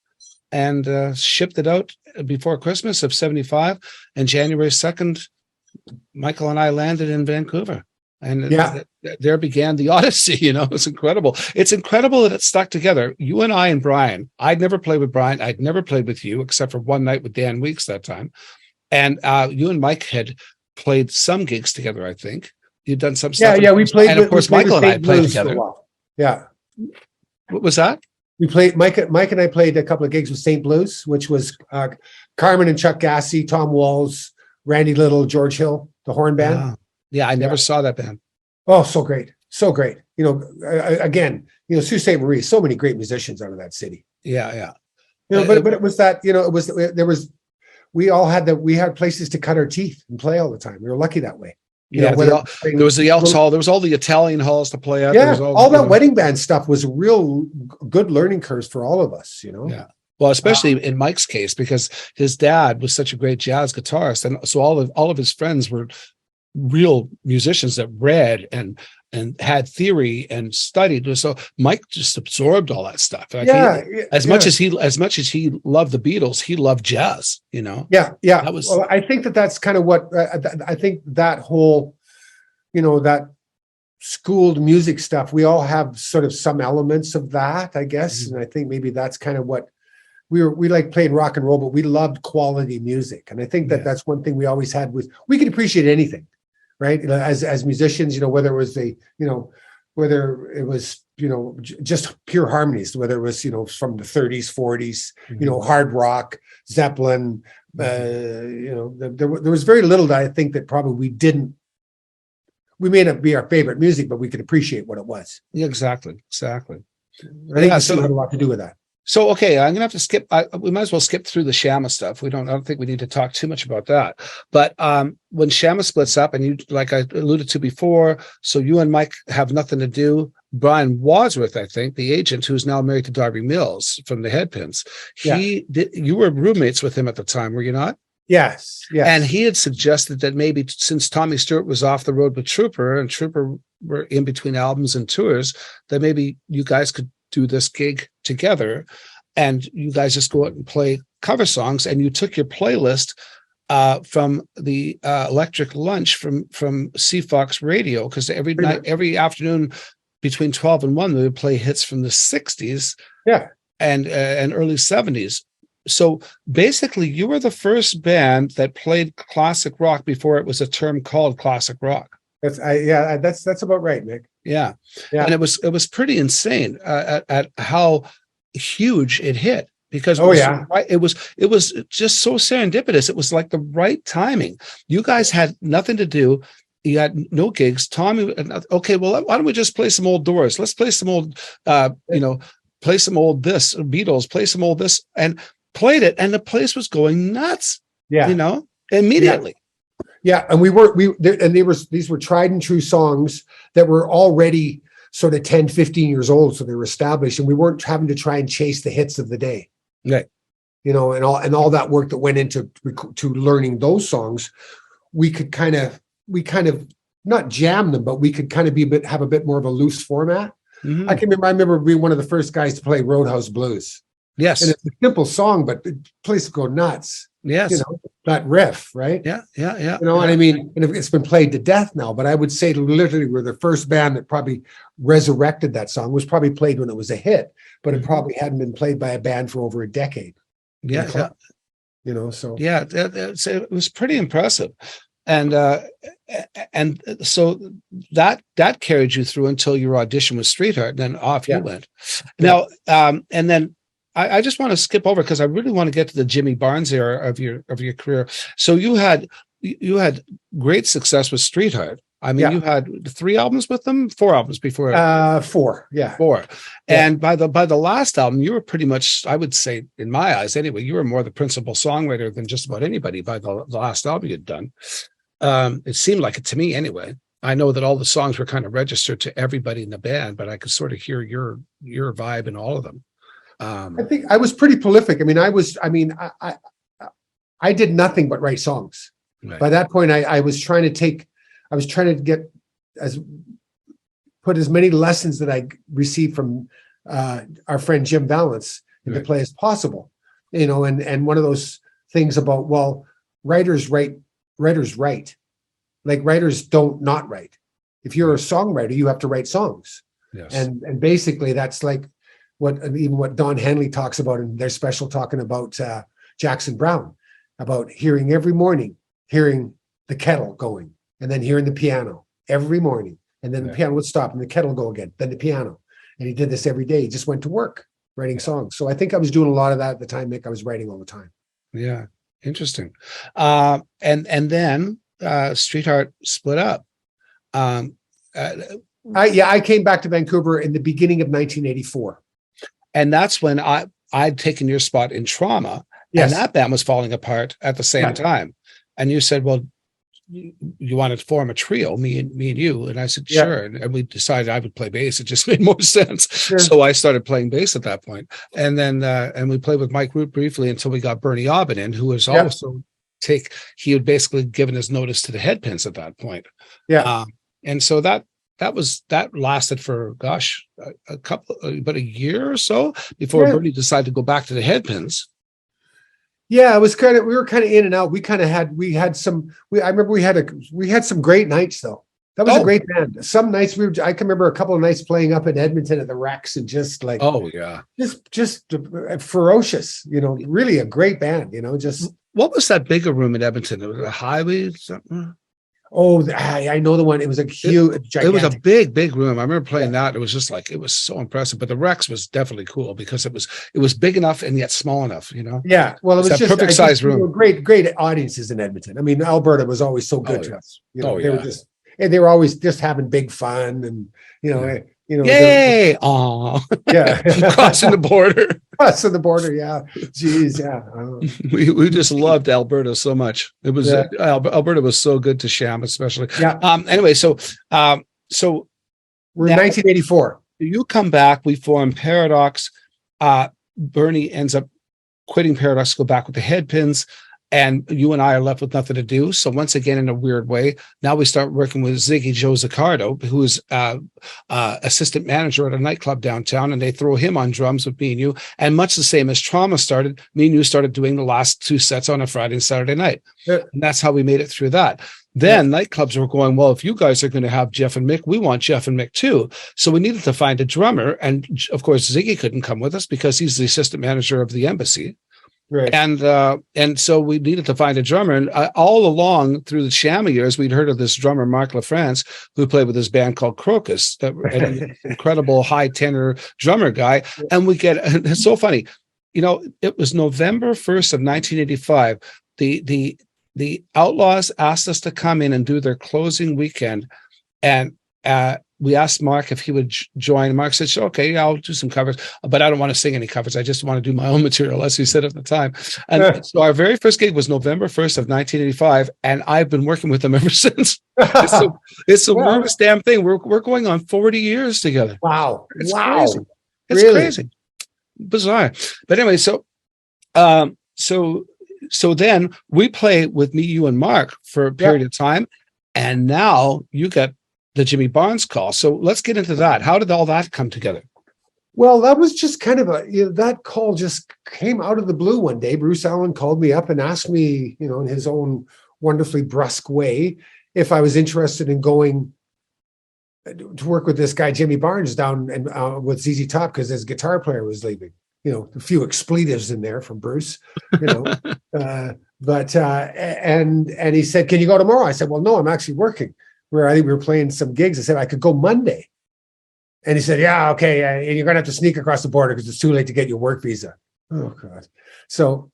and shipped it out before Christmas of 75. And January 2nd, Michael and I landed in Vancouver. And there began the Odyssey, you know. It's incredible. It's incredible that it stuck together. You and I and Brian. I'd never played with Brian. I'd never played with you, except for one night with Dan Weeks that time. And you and Mike had played some gigs together, I think. You'd done some stuff. Yeah, we played. And of course, Michael and I played together. Yeah. What was that? We played, Mike and I played a couple of gigs with St. Blues, which was Carmen and Chuck Gassy, Tom Walls, Randy Little, George Hill, the horn band. Wow. Yeah, I never saw that band. Oh, so great. So great. You know, again, you know, Sault Ste. Marie, so many great musicians out of that city. Yeah. You know, but it was that, you know, we had places to cut our teeth and play all the time. We were lucky that way. There was the Elks Hall. There was all the Italian halls to play at. Yeah, all that wedding band stuff was a real good learning curve for all of us, you know? Yeah. Well, especially in Mike's case, because his dad was such a great jazz guitarist. And so all of his friends were real musicians that read and had theory and studied. So Mike just absorbed all that stuff. Like as much as he loved the Beatles, he loved jazz, you know? Yeah. Well, I think that's kind of what I think that whole, you know, that schooled music stuff, we all have sort of some elements of that, I guess. Mm-hmm. And I think maybe that's kind of what we like playing rock and roll, but we loved quality music. And I think that's one thing we always had was we could appreciate anything. Right. As musicians, you know, whether it was just pure harmonies, whether it was, you know, from the 30s, 40s, you know, hard rock, Zeppelin, you know, there was very little that I think that probably we may not be our favorite music, but we could appreciate what it was. Yeah, exactly. I think it had a lot to do with that. So, okay, I'm going to have to skip. We might as well skip through the Shamma stuff. I don't think we need to talk too much about that. But when Shamma splits up, and you, like I alluded to before, so you and Mike have nothing to do. Brian Wadsworth, I think, the agent who's now married to Darby Mills from the Headpins, you were roommates with him at the time, were you not? Yes. And he had suggested that maybe since Tommy Stewart was off the road with Trooper, and Trooper were in between albums and tours, that maybe you guys could do this gig together, and you guys just go out and play cover songs. And you took your playlist from the Electric Lunch from CFOX Radio, because every afternoon between 12 and 1, we would play hits from the 60s and early 70s. So basically, you were the first band that played classic rock before it was a term called classic rock. That's about right, Nick. Yeah. And it was pretty insane at how huge it hit, because it was just so serendipitous. It was like the right timing. You guys had nothing to do. You had no gigs. Tommy, okay, well, why don't we just play some old Doors? Let's play some old, play some old this Beatles, play some old this, and played it, and the place was going nuts. Immediately. Yeah, and these were tried and true songs that were already sort of 10, 15 years old, so they were established, and we weren't having to try and chase the hits of the day. Right. And all that work that went into learning those songs, we kind of not jam them, but we could kind of have a bit more of a loose format. Mm-hmm. I remember being one of the first guys to play Roadhouse Blues. Yes. And it's a simple song, but the place would go nuts. Yes. That riff, right? Yeah. You know what I mean? And it's been played to death now, but I would say literally we're the first band that probably resurrected that song. It was probably played when it was a hit, but it probably hadn't been played by a band for over a decade. Yeah. So. Yeah, it was pretty impressive. And so that carried you through until your audition with Streetheart, and then off you went. Now, and then I just want to skip over, because I really want to get to the Jimmy Barnes era of your career. So you had great success with Streetheart. I mean, you had 3 albums with them, 4 albums before. 4, yeah. 4. And by the last album, you were pretty much, I would say, in my eyes anyway, you were more the principal songwriter than just about anybody by the last album you'd done. It seemed like it to me anyway. I know that all the songs were kind of registered to everybody in the band, but I could sort of hear your vibe in all of them. I think I was pretty prolific. I did nothing but write songs. Right. By that point, I was trying to put as many lessons that I received from our friend Jim Valance into play as possible. And one of those things about, well, writers write, like writers don't not write. If you're a songwriter, you have to write songs. Yes. And basically that's like what Don Henley talks about in their special, talking about Jackson Browne, about hearing every morning, hearing the kettle going, and then hearing the piano every morning, and then the piano would stop and the kettle go again, then the piano. And he did this every day. He just went to work writing songs. So I think I was doing a lot of that at the time, Mick. I was writing all the time. Yeah, interesting. And then Streetheart split up. I came back to Vancouver in the beginning of 1984. And that's when I'd taken your spot in Trauma, and that band was falling apart at the same time. And you said, well, you wanted to form a trio, me and you. And I said, sure. And we decided I would play bass. It just made more sense. Sure. So I started playing bass at that point. And then, and we played with Mike Root briefly until we got Bernie Aubin in, who was also he had basically given his notice to the Headpins at that point. Yeah. And so that lasted for about a year or so before Bernie decided to go back to the Headpins. Yeah, it was we were kind of in and out. I remember we had some great nights though. That was a great band. Some nights I can remember a couple of nights playing up in Edmonton at the Rex, and just like, just ferocious, really a great band, just. What was that bigger room in Edmonton? It was a Highway something? Oh, I know the one. It was a huge, gigantic. It was a big room. I remember playing that. It was just like, it was so impressive. But the Rex was definitely cool because it was big enough and yet small enough, Yeah. Well, it was just perfect size room. Great audiences in Edmonton. I mean, Alberta was always so good to us. They were always just having big fun, and yay! Crossing the border. Crossing the border, yeah. Jeez, yeah. We just loved Alberta so much. It was Alberta was so good to Sham, especially. Yeah. Anyway, so we're in 1984. You come back. We form Paradox. Bernie ends up quitting Paradox to go back with the Headpins. And you and I are left with nothing to do. So once again, in a weird way, now we start working with Ziggy Joe Zaccardo, who is assistant manager at a nightclub downtown, and they throw him on drums with me and you. And much the same as Trauma started, me and you started doing the last 2 sets on a Friday and Saturday night. Yeah. And that's how we made it through that. Then nightclubs were going, well, if you guys are going to have Jeff and Mick, we want Jeff and Mick too. So we needed to find a drummer. And of course, Ziggy couldn't come with us because he's the assistant manager of the embassy. Right. And so we needed to find a drummer. And all along through the Shamma years, we'd heard of this drummer, Mark LaFrance, who played with this band called Crocus, an incredible high tenor drummer guy. And it's so funny. It was November 1st of 1985. The Outlaws asked us to come in and do their closing weekend. And we asked Mark if he would join. Mark said, sure, okay, I'll do some covers, but I don't want to sing any covers. I just want to do my own material, as he said at the time. And so our very first gig was November 1st of 1985. And I've been working with them ever since. It's the weirdest damn thing. We're going on 40 years together. Wow. It's wow. crazy. It's really? Crazy. Bizarre. But anyway, so then we play with me, you, and Mark for a period of time. And now you get the Jimmy Barnes call. So let's get into that. How did all that come together? Well, that was just kind of that call just came out of the blue one day. Bruce Allen called me up and asked me, in his own wonderfully brusque way, if I was interested in going to work with this guy, Jimmy Barnes, down and with ZZ Top, because his guitar player was leaving. A few expletives in there from Bruce, and he said, can you go tomorrow? I said, well, no, I'm actually working. I think we were playing some gigs. I said, I could go Monday. And he said, yeah, okay. And you're going to have to sneak across the border because it's too late to get your work visa. Oh, God. So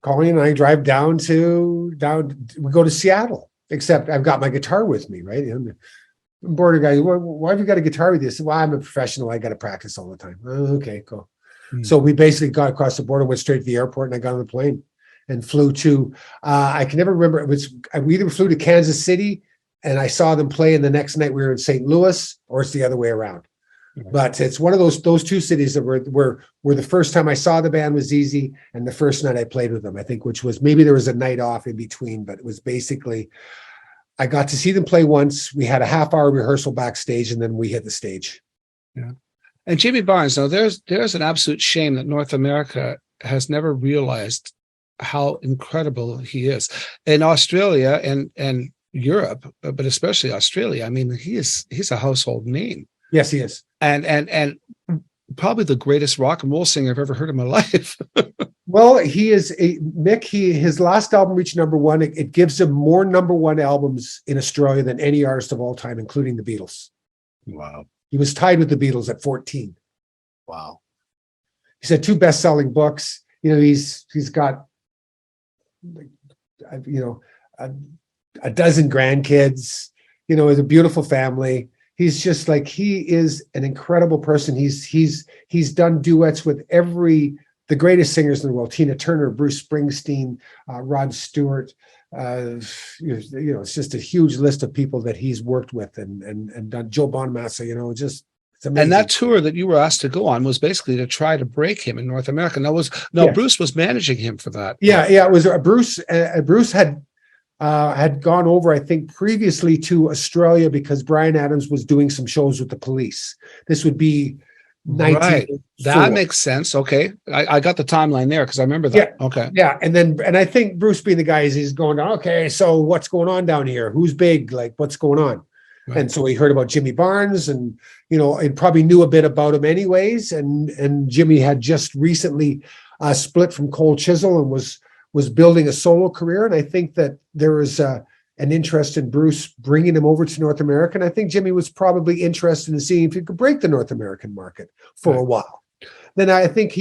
Colleen and I drive down, we go to Seattle, except I've got my guitar with me, right? And the border guy, why have you got a guitar with you? I said, well, I'm a professional. I got to practice all the time. Oh, okay, cool. So we basically got across the border, went straight to the airport, and I got on the plane and flew to, I can never remember, we either flew to Kansas City and I saw them play, and the next night we were in St. Louis, or it's the other way around. Mm-hmm. But it's one of those two cities that were the first time I saw the band was ZZ, and the first night I played with them, I think, which was, maybe there was a night off in between, but it was basically, I got to see them play once. We had a half-hour rehearsal backstage, and then we hit the stage. Yeah. And Jimmy Barnes, now there's an absolute shame that North America has never realized how incredible he is. In Australia and Europe, but especially Australia, I mean, he's a household name. Yes, he is. And probably the greatest rock and roll singer I've ever heard in my life. Well, he is Mick. His last album reached number one. It gives him more number one albums in Australia than any artist of all time, including the Beatles. Wow. He was tied with the Beatles at 14. Wow. He's had 2 best-selling books. He's got, a dozen grandkids, with a beautiful family. He's just like, he is an incredible person. He's done duets with the greatest singers in the world: Tina Turner, Bruce Springsteen, Rod Stewart. It's just a huge list of people that he's worked with and done. Joe Bonamassa, just it's amazing. And that tour that you were asked to go on was basically to try to break him in North America. Bruce was managing him for that. Yeah, it was Bruce. Bruce had gone over, I think, previously to Australia because Bryan Adams was doing some shows with the Police. This would be 19. Right. That makes sense. Okay. I got the timeline there because I remember that. Yeah. Okay. Yeah. And I think Bruce, being the guy, he's going, okay, so what's going on down here? Who's big? Like, what's going on? Right. And so he heard about Jimmy Barnes, and, he probably knew a bit about him anyways. And Jimmy had just recently split from Cole Chisel and was building a solo career. And I think that there was an interest in Bruce bringing him over to North America. And I think Jimmy was probably interested in seeing if he could break the North American market for a while. Then I think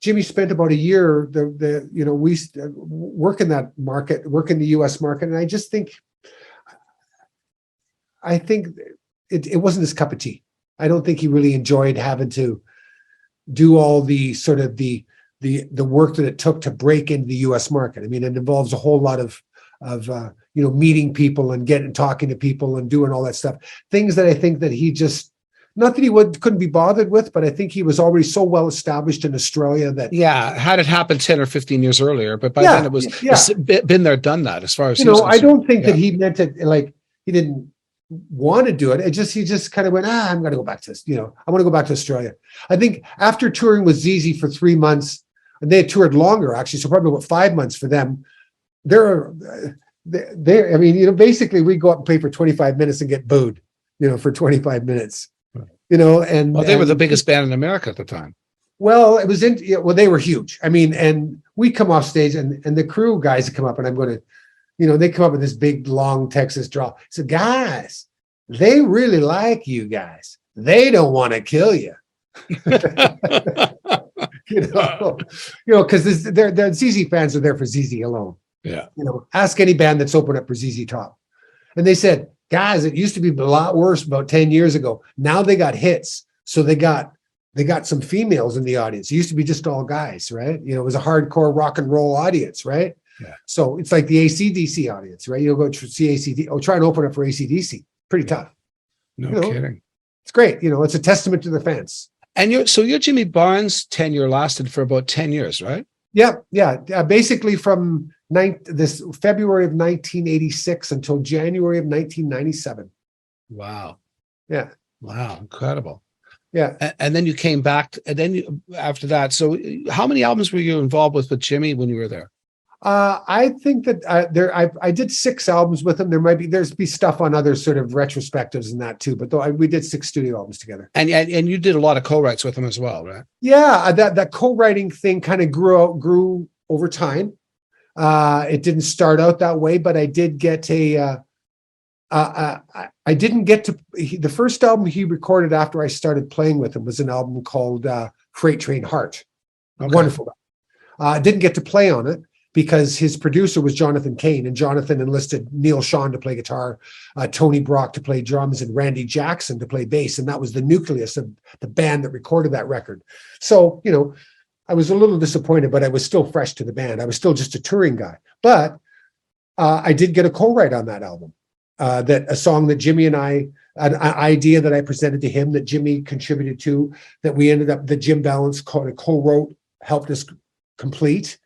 Jimmy spent about a year, we work in that market, work in the US market. And I think it wasn't his cup of tea. I don't think he really enjoyed having to do all the sort of the work that it took to break into the US market. I mean, it involves a whole lot of meeting people and talking to people and doing all that stuff. Things that I think that he just, not that he couldn't be bothered with, but I think he was already so well established in Australia that. Yeah. Had it happened 10 or 15 years earlier, but by then it was been there, done that as far as, I don't think that he meant it like he didn't want to do it. He just kind of went, I'm going to go back to this, I want to go back to Australia. I think after touring with ZZ for 3 months, and they had toured longer actually, so probably about 5 months for them, I mean, basically we go up and play for 25 minutes and get booed, for 25 minutes, and Well, they were the biggest band in America at the time. well, it was they were huge. I mean, and we come off stage and the crew guys come up and I'm going to, they come up with this big, long Texas drawl. So guys, they really like you guys. They don't want to kill you. Because the ZZ fans are there for ZZ alone. Yeah. Ask any band that's opened up for ZZ Top. And they said, guys, it used to be a lot worse about 10 years ago. Now they got hits. So they got some females in the audience. It used to be just all guys, right? It was a hardcore rock and roll audience, right? Yeah. So it's like the AC/DC audience, right? You'll go to see AC/DC. Oh, try and open up for AC/DC. Pretty tough. No kidding. It's great. It's a testament to the fans. And your Jimmy Barnes tenure lasted for about 10 years, right? Yeah. Basically from this February of 1986 until January of 1997. Wow. Yeah. Wow. Incredible. Yeah. And then you came back, and then after that. So how many albums were you involved with Jimmy when you were there? I think that I did 6 albums with him. There's stuff on other sort of retrospectives and that too, but we did 6 studio albums together. And you did a lot of co-writes with him as well, right? Yeah, that co-writing thing kind of grew over time. It didn't start out that way, but I did get I didn't get to the first album he recorded after I started playing with him was an album called Freight Train Heart. Okay. Wonderful. I didn't get to play on it because his producer was Jonathan Cain, and Jonathan enlisted Neill Sean to play guitar, Tony Brock to play drums, and Randy Jackson to play bass. And that was the nucleus of the band that recorded that record. So, I was a little disappointed, but I was still fresh to the band. I was still just a touring guy. But I did get a co-write on that album, that a song that Jimmy and I, an idea that I presented to him that Jimmy contributed to, that Jim Balance co-wrote, helped us complete.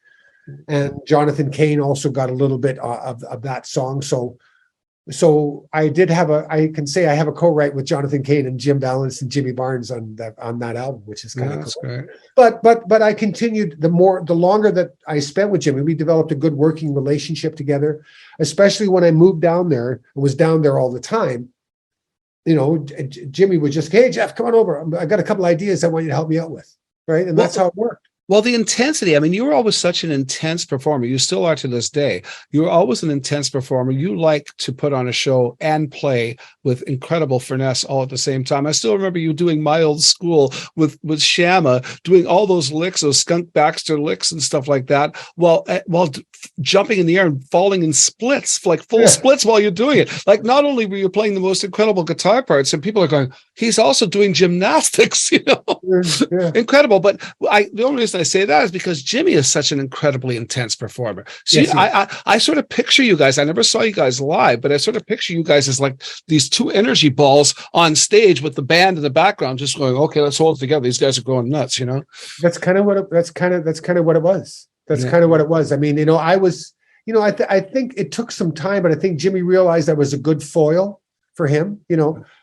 And Jonathan Cain also got a little bit of that song. So I did have I can say I have a co-write with Jonathan Cain and Jim Balance and Jimmy Barnes on that album, which is kind of cool. Great. But I continued the longer that I spent with Jimmy, we developed a good working relationship together, especially when I moved down there and was down there all the time. Jimmy would just, hey, Jeff, come on over. I got a couple ideas I want you to help me out with. Right. And that's how it worked. Well, the intensity, I mean, you were always such an intense performer. You still are to this day. You were always an intense performer. You like to put on a show and play with incredible finesse all at the same time. I still remember you doing My Old School with Shamma, doing all those licks, those Skunk Baxter licks and stuff like that, while jumping in the air and falling in splits, like full splits while you're doing it. Like, not only were you playing the most incredible guitar parts, and people are going, he's also doing gymnastics, Incredible. But the only reason I say that is because Jimmy is such an incredibly intense performer. So yes, I sort of picture you guys. I never saw you guys live, but I sort of picture you guys as like these 2 energy balls on stage with the band in the background, just going, okay, let's hold it together. These guys are going nuts, That's kind of what it was. That's kind of what it was. I mean, I was, I think it took some time, but I think Jimmy realized I was a good foil for him,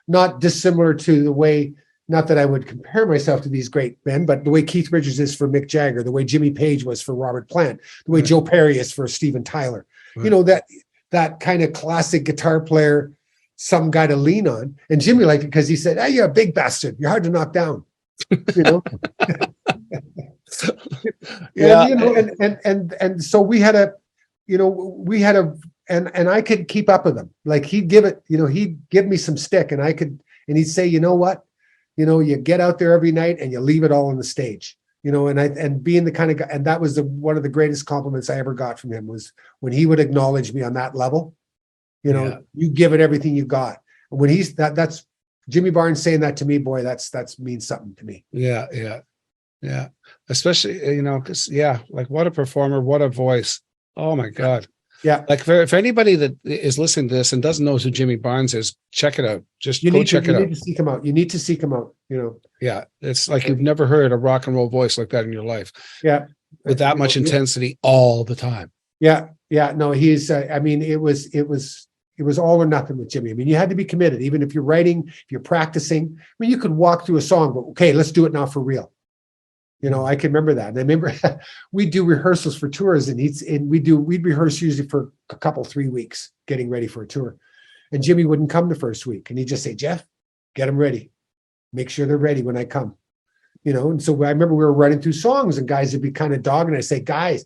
not dissimilar to the way, not that I would compare myself to these great men, but the way Keith Richards is for Mick Jagger, the way Jimmy Page was for Robert Plant, the way Joe Perry is for Steven Tyler, that kind of classic guitar player, some guy to lean on. And Jimmy liked it because he said, hey, you're a big bastard. You're hard to knock down, And so we had and I could keep up with him. Like he'd give me some stick and he'd say, you know what? You get out there every night and you leave it all on the stage, and being the kind of guy, and that was one of the greatest compliments I ever got from him was when he would acknowledge me on that level, you give it everything you got. And when that's Jimmy Barnes saying that to me, boy, that's means something to me. Yeah. Especially, because like what a performer, what a voice. Oh my God. Yeah. Like for anybody that is listening to this and doesn't know who Jimmy Barnes is, check it out. Just go check it out. You need to seek him out. You need to seek him out, Yeah. It's like you've never heard a rock and roll voice like that in your life. Yeah. With that much intensity all the time. Yeah. Yeah. No, he's, it was all or nothing with Jimmy. I mean, you had to be committed, even if you're writing, if you're practicing. I mean, you could walk through a song, but okay, let's do it now for real. I can remember that. And I remember we'd do rehearsals for tours, and we'd rehearse usually for a couple, 3 weeks, getting ready for a tour. And Jimmy wouldn't come the first week, and he'd just say, Jeff, get them ready. Make sure they're ready when I come. And so I remember we were running through songs, and guys would be kind of dogging. I say, guys,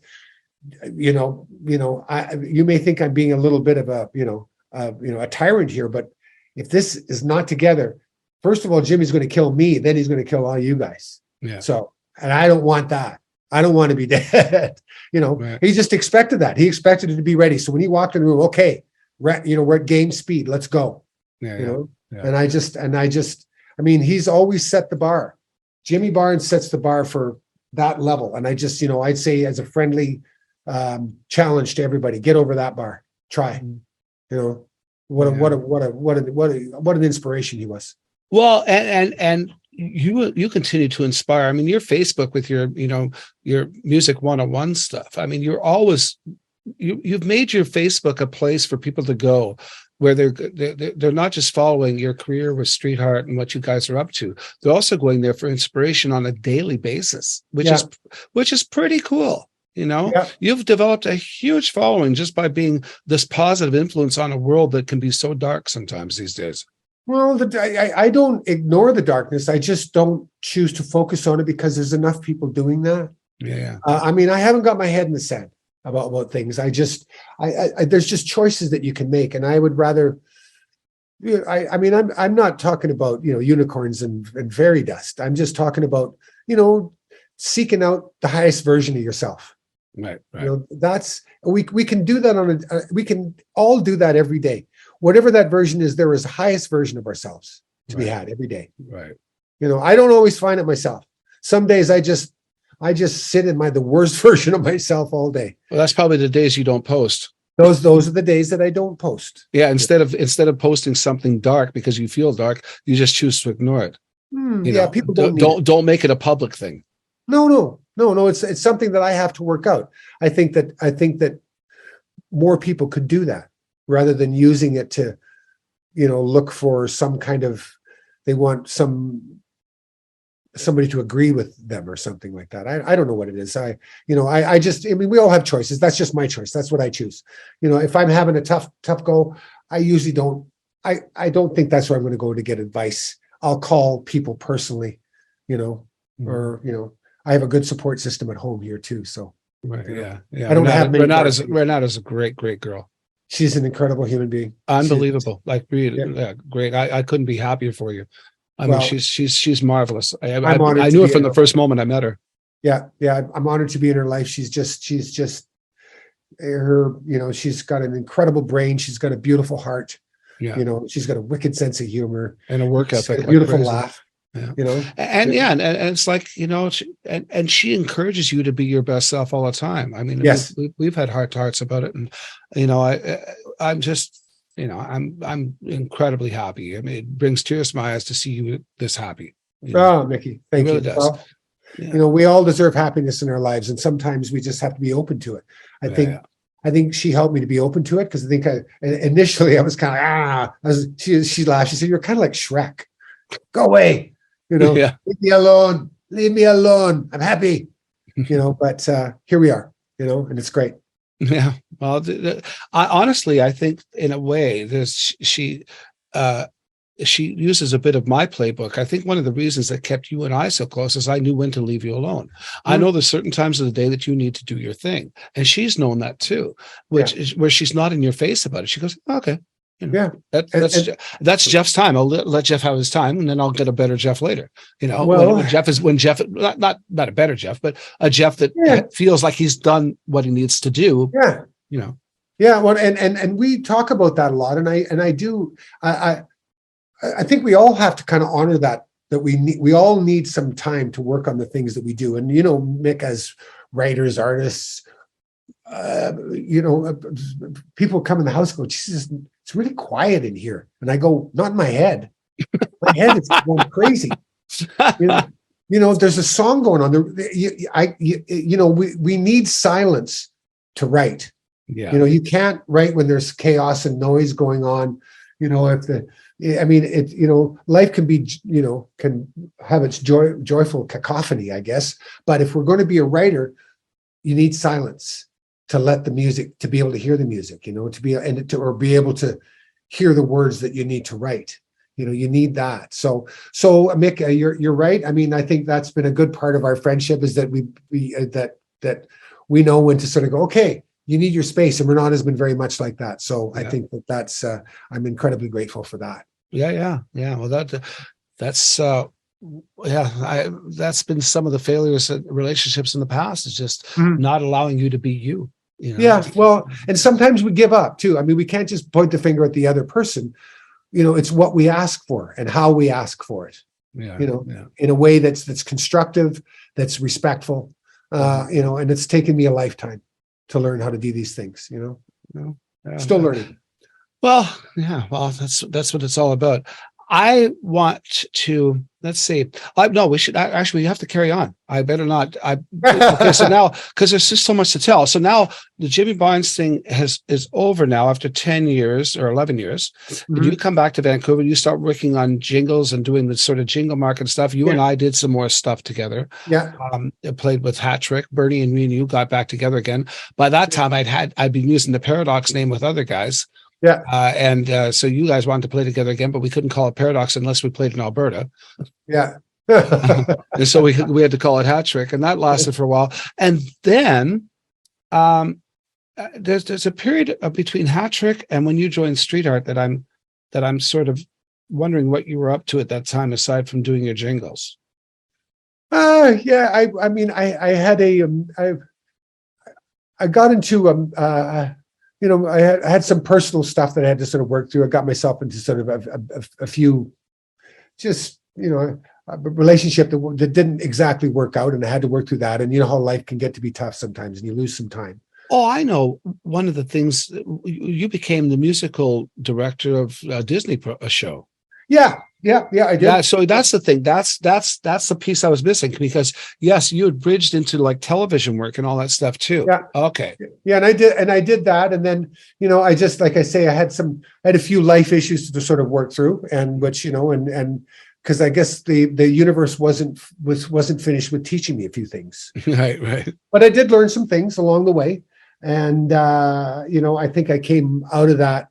you may think I'm being a little bit of a tyrant here, but if this is not together, first of all, Jimmy's going to kill me, then he's going to kill all you guys. Yeah. So, and I don't want that. I don't want to be dead. Right. He just expected that. He expected it to be ready. So when he walked in the room, okay, we're at game speed. Let's go. Yeah. And I mean, he's always set the bar. Jimmy Barnes sets the bar for that level. And I'd say as a friendly challenge to everybody, get over that bar. Try. What an inspiration he was. Well, and you continue to inspire. I mean, your Facebook with your music 101 stuff. I mean, you're always you've made your Facebook a place for people to go, where they're not just following your career with Streetheart and what you guys are up to. They're also going there for inspiration on a daily basis, which is pretty cool. You've developed a huge following just by being this positive influence on a world that can be so dark sometimes these days. Well, I don't ignore the darkness. I just don't choose to focus on it because there's enough people doing that. Yeah. I mean, I haven't got my head in the sand about things. I there's just choices that you can make, and I would rather. I'm not talking about unicorns and fairy dust. I'm just talking about seeking out the highest version of yourself. Right. That's we can do that we can all do that every day. Whatever that version is, there is the highest version of ourselves to be had every day. Right. I don't always find it myself. Some days I just sit in the worst version of myself all day. Well, that's probably the days you don't post. Those are the days that I don't post. Yeah. Instead of posting something dark because you feel dark, you just choose to ignore it. People don't make it a public thing. No. It's something that I have to work out. I think that more people could do that rather than using it to, look for some kind of, they want somebody to agree with them or something like that. I don't know what it is. We all have choices. That's just my choice. That's what I choose. If I'm having a tough go, I usually don't, I don't think that's where I'm going to go to get advice. I'll call people personally, or, I have a good support system at home here too. So right. Yeah. I don't have many. Renata's a great girl. She's an incredible human being. Unbelievable. Great. I couldn't be happier for you. I mean, she's marvelous. I knew it from the first moment I met her. Yeah. I'm honored to be in her life. She's just her, she's got an incredible brain. She's got a beautiful heart. Yeah. She's got a wicked sense of humor and a work ethic. A beautiful laugh. Yeah. And it's like, she encourages you to be your best self all the time. I mean, yes, we've had heart to hearts about it. And, I'm just, I'm incredibly happy. I mean, it brings tears to my eyes to see you this happy. Oh, Mickey, thank you. It really does. Well, we all deserve happiness in our lives, and sometimes we just have to be open to it. I think she helped me to be open to it, because I think initially I was kind of she laughed. She said, "You're kind of like Shrek. Go away, leave me alone. Leave me alone. I'm happy." But here we are, and it's great. Yeah. Well, I think in a way she uses a bit of my playbook. I think one of the reasons that kept you and I so close is I knew when to leave you alone. Mm-hmm. I know there's certain times of the day that you need to do your thing. And she's known that too, which is where she's not in your face about it. She goes, okay. That's Jeff's time. I'll let Jeff have his time, and then I'll get a better Jeff later. When Jeff not a better Jeff, but a Jeff that feels like he's done what he needs to do. Yeah. Well, and we talk about that a lot, and I do. I think we all have to kind of honor that we all need some time to work on the things that we do. And Mick, as writers, artists, people come in the house and go, Jesus, it's really quiet in here. And I go, not in my head. My head is going crazy. There's a song going on there. We need silence to write. Yeah. You can't write when there's chaos and noise going on. If I mean, life can be, can have its joyful cacophony, I guess. But if we're going to be a writer, you need silence to let the music, to be able to hear the music, to be, or be able to hear the words that you need to write. You need that. So Mick, you're right. I mean, I think that's been a good part of our friendship, is that that we know when to sort of go, okay, you need your space, and Renaud has been very much like that. So yeah. I think that's I'm incredibly grateful for that. Yeah. Well, that's that's been some of the failures in relationships in the past, is just not allowing you to be you. Yeah. Well, and sometimes we give up too. I mean, we can't just point the finger at the other person. It's what we ask for and how we ask for it. In a way that's constructive, that's respectful. And it's taken me a lifetime to learn how to do these things. Still learning. Well, yeah. Well, that's what it's all about. I want to, let's see. No, we should actually, we have to carry on. I better not. Okay, so now, because there's just so much to tell. So now the Jimmy Barnes thing is over now after 10 years or 11 years. Mm-hmm. You come back to Vancouver, you start working on jingles and doing the sort of jingle market stuff. You and I did some more stuff together. Yeah. I played with Hat Trick. Bernie and me and you got back together again. By that time, I'd been using the Paradox name with other guys. Yeah. So you guys wanted to play together again, but we couldn't call it Paradox unless we played in Alberta. Yeah. And so we had to call it Hat Trick, and that lasted for a while. And then there's a period between Hat Trick and when you joined Streetheart that I'm sort of wondering what you were up to at that time, aside from doing your jingles. Yeah. I mean, I had I got into I had some personal stuff that I had to sort of work through. I got myself into sort of a few, just, a relationship that didn't exactly work out, and I had to work through that. And you know how life can get to be tough sometimes, and you lose some time. Oh, I know. One of the things, you became the musical director of a Disney show. Yeah, I did. Yeah, so that's the thing. That's the piece I was missing, because yes, you had bridged into like television work and all that stuff too. Yeah. Okay. Yeah, and I did that, and then I just, like I say, I had a few life issues to sort of work through, and which and because I guess the universe wasn't finished with teaching me a few things. Right. But I did learn some things along the way, and I think I came out of that.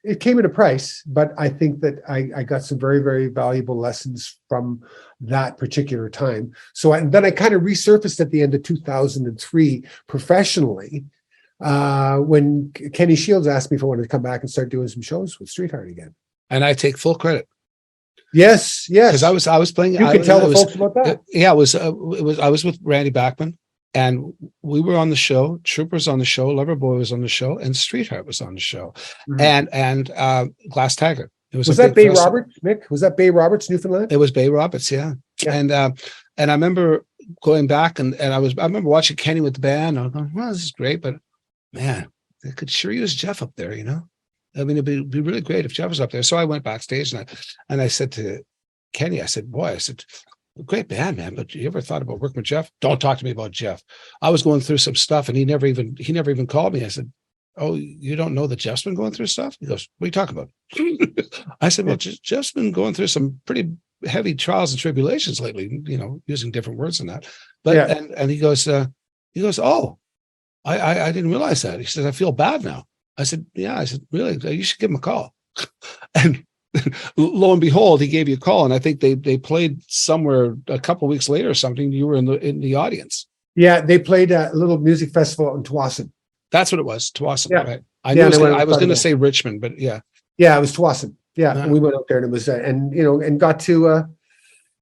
It came at a price, but I think that I got some very, very valuable lessons from that particular time. So then I kind of resurfaced at the end of 2003 professionally, when Kenny Shields asked me if I wanted to come back and start doing some shows with Streetheart again. And I take full credit. Yes. Because I was playing. You can tell the folks about that. Yeah, I was with Randy Bachman. And we were on the show. Troopers on the show. Loverboy was on the show, and Streetheart was on the show, and Glass Tiger. Was that Bay Roberts, Mick? Was that Bay Roberts, Newfoundland? It was Bay Roberts, yeah. And I remember going back, and I remember watching Kenny with the band. I was going, well, this is great, but man, they could sure use Jeff up there, I mean, it'd be really great if Jeff was up there. So I went backstage and I said to Kenny, I said, great band, man, but you ever thought about working with Jeff? Don't talk to me about Jeff. I was going through some stuff, and he never even called me. I said, oh, you don't know that Jeff's been going through stuff? He goes, what are you talking about? I said, well, Jeff's been going through some pretty heavy trials and tribulations lately, using different words than that. But and he goes, oh, I didn't realize that. He says, I feel bad now. I said, yeah. I said, really? You should give him a call. And lo and behold, he gave you a call, and I think they played somewhere a couple of weeks later or something. You were in the audience. Yeah, they played a little music festival in Tawasin. That's what it was, Tawasin. Yeah. Right. I was going to say Richmond, but yeah. Yeah, it was Tawasin. Yeah, and we went out there, and it was and got to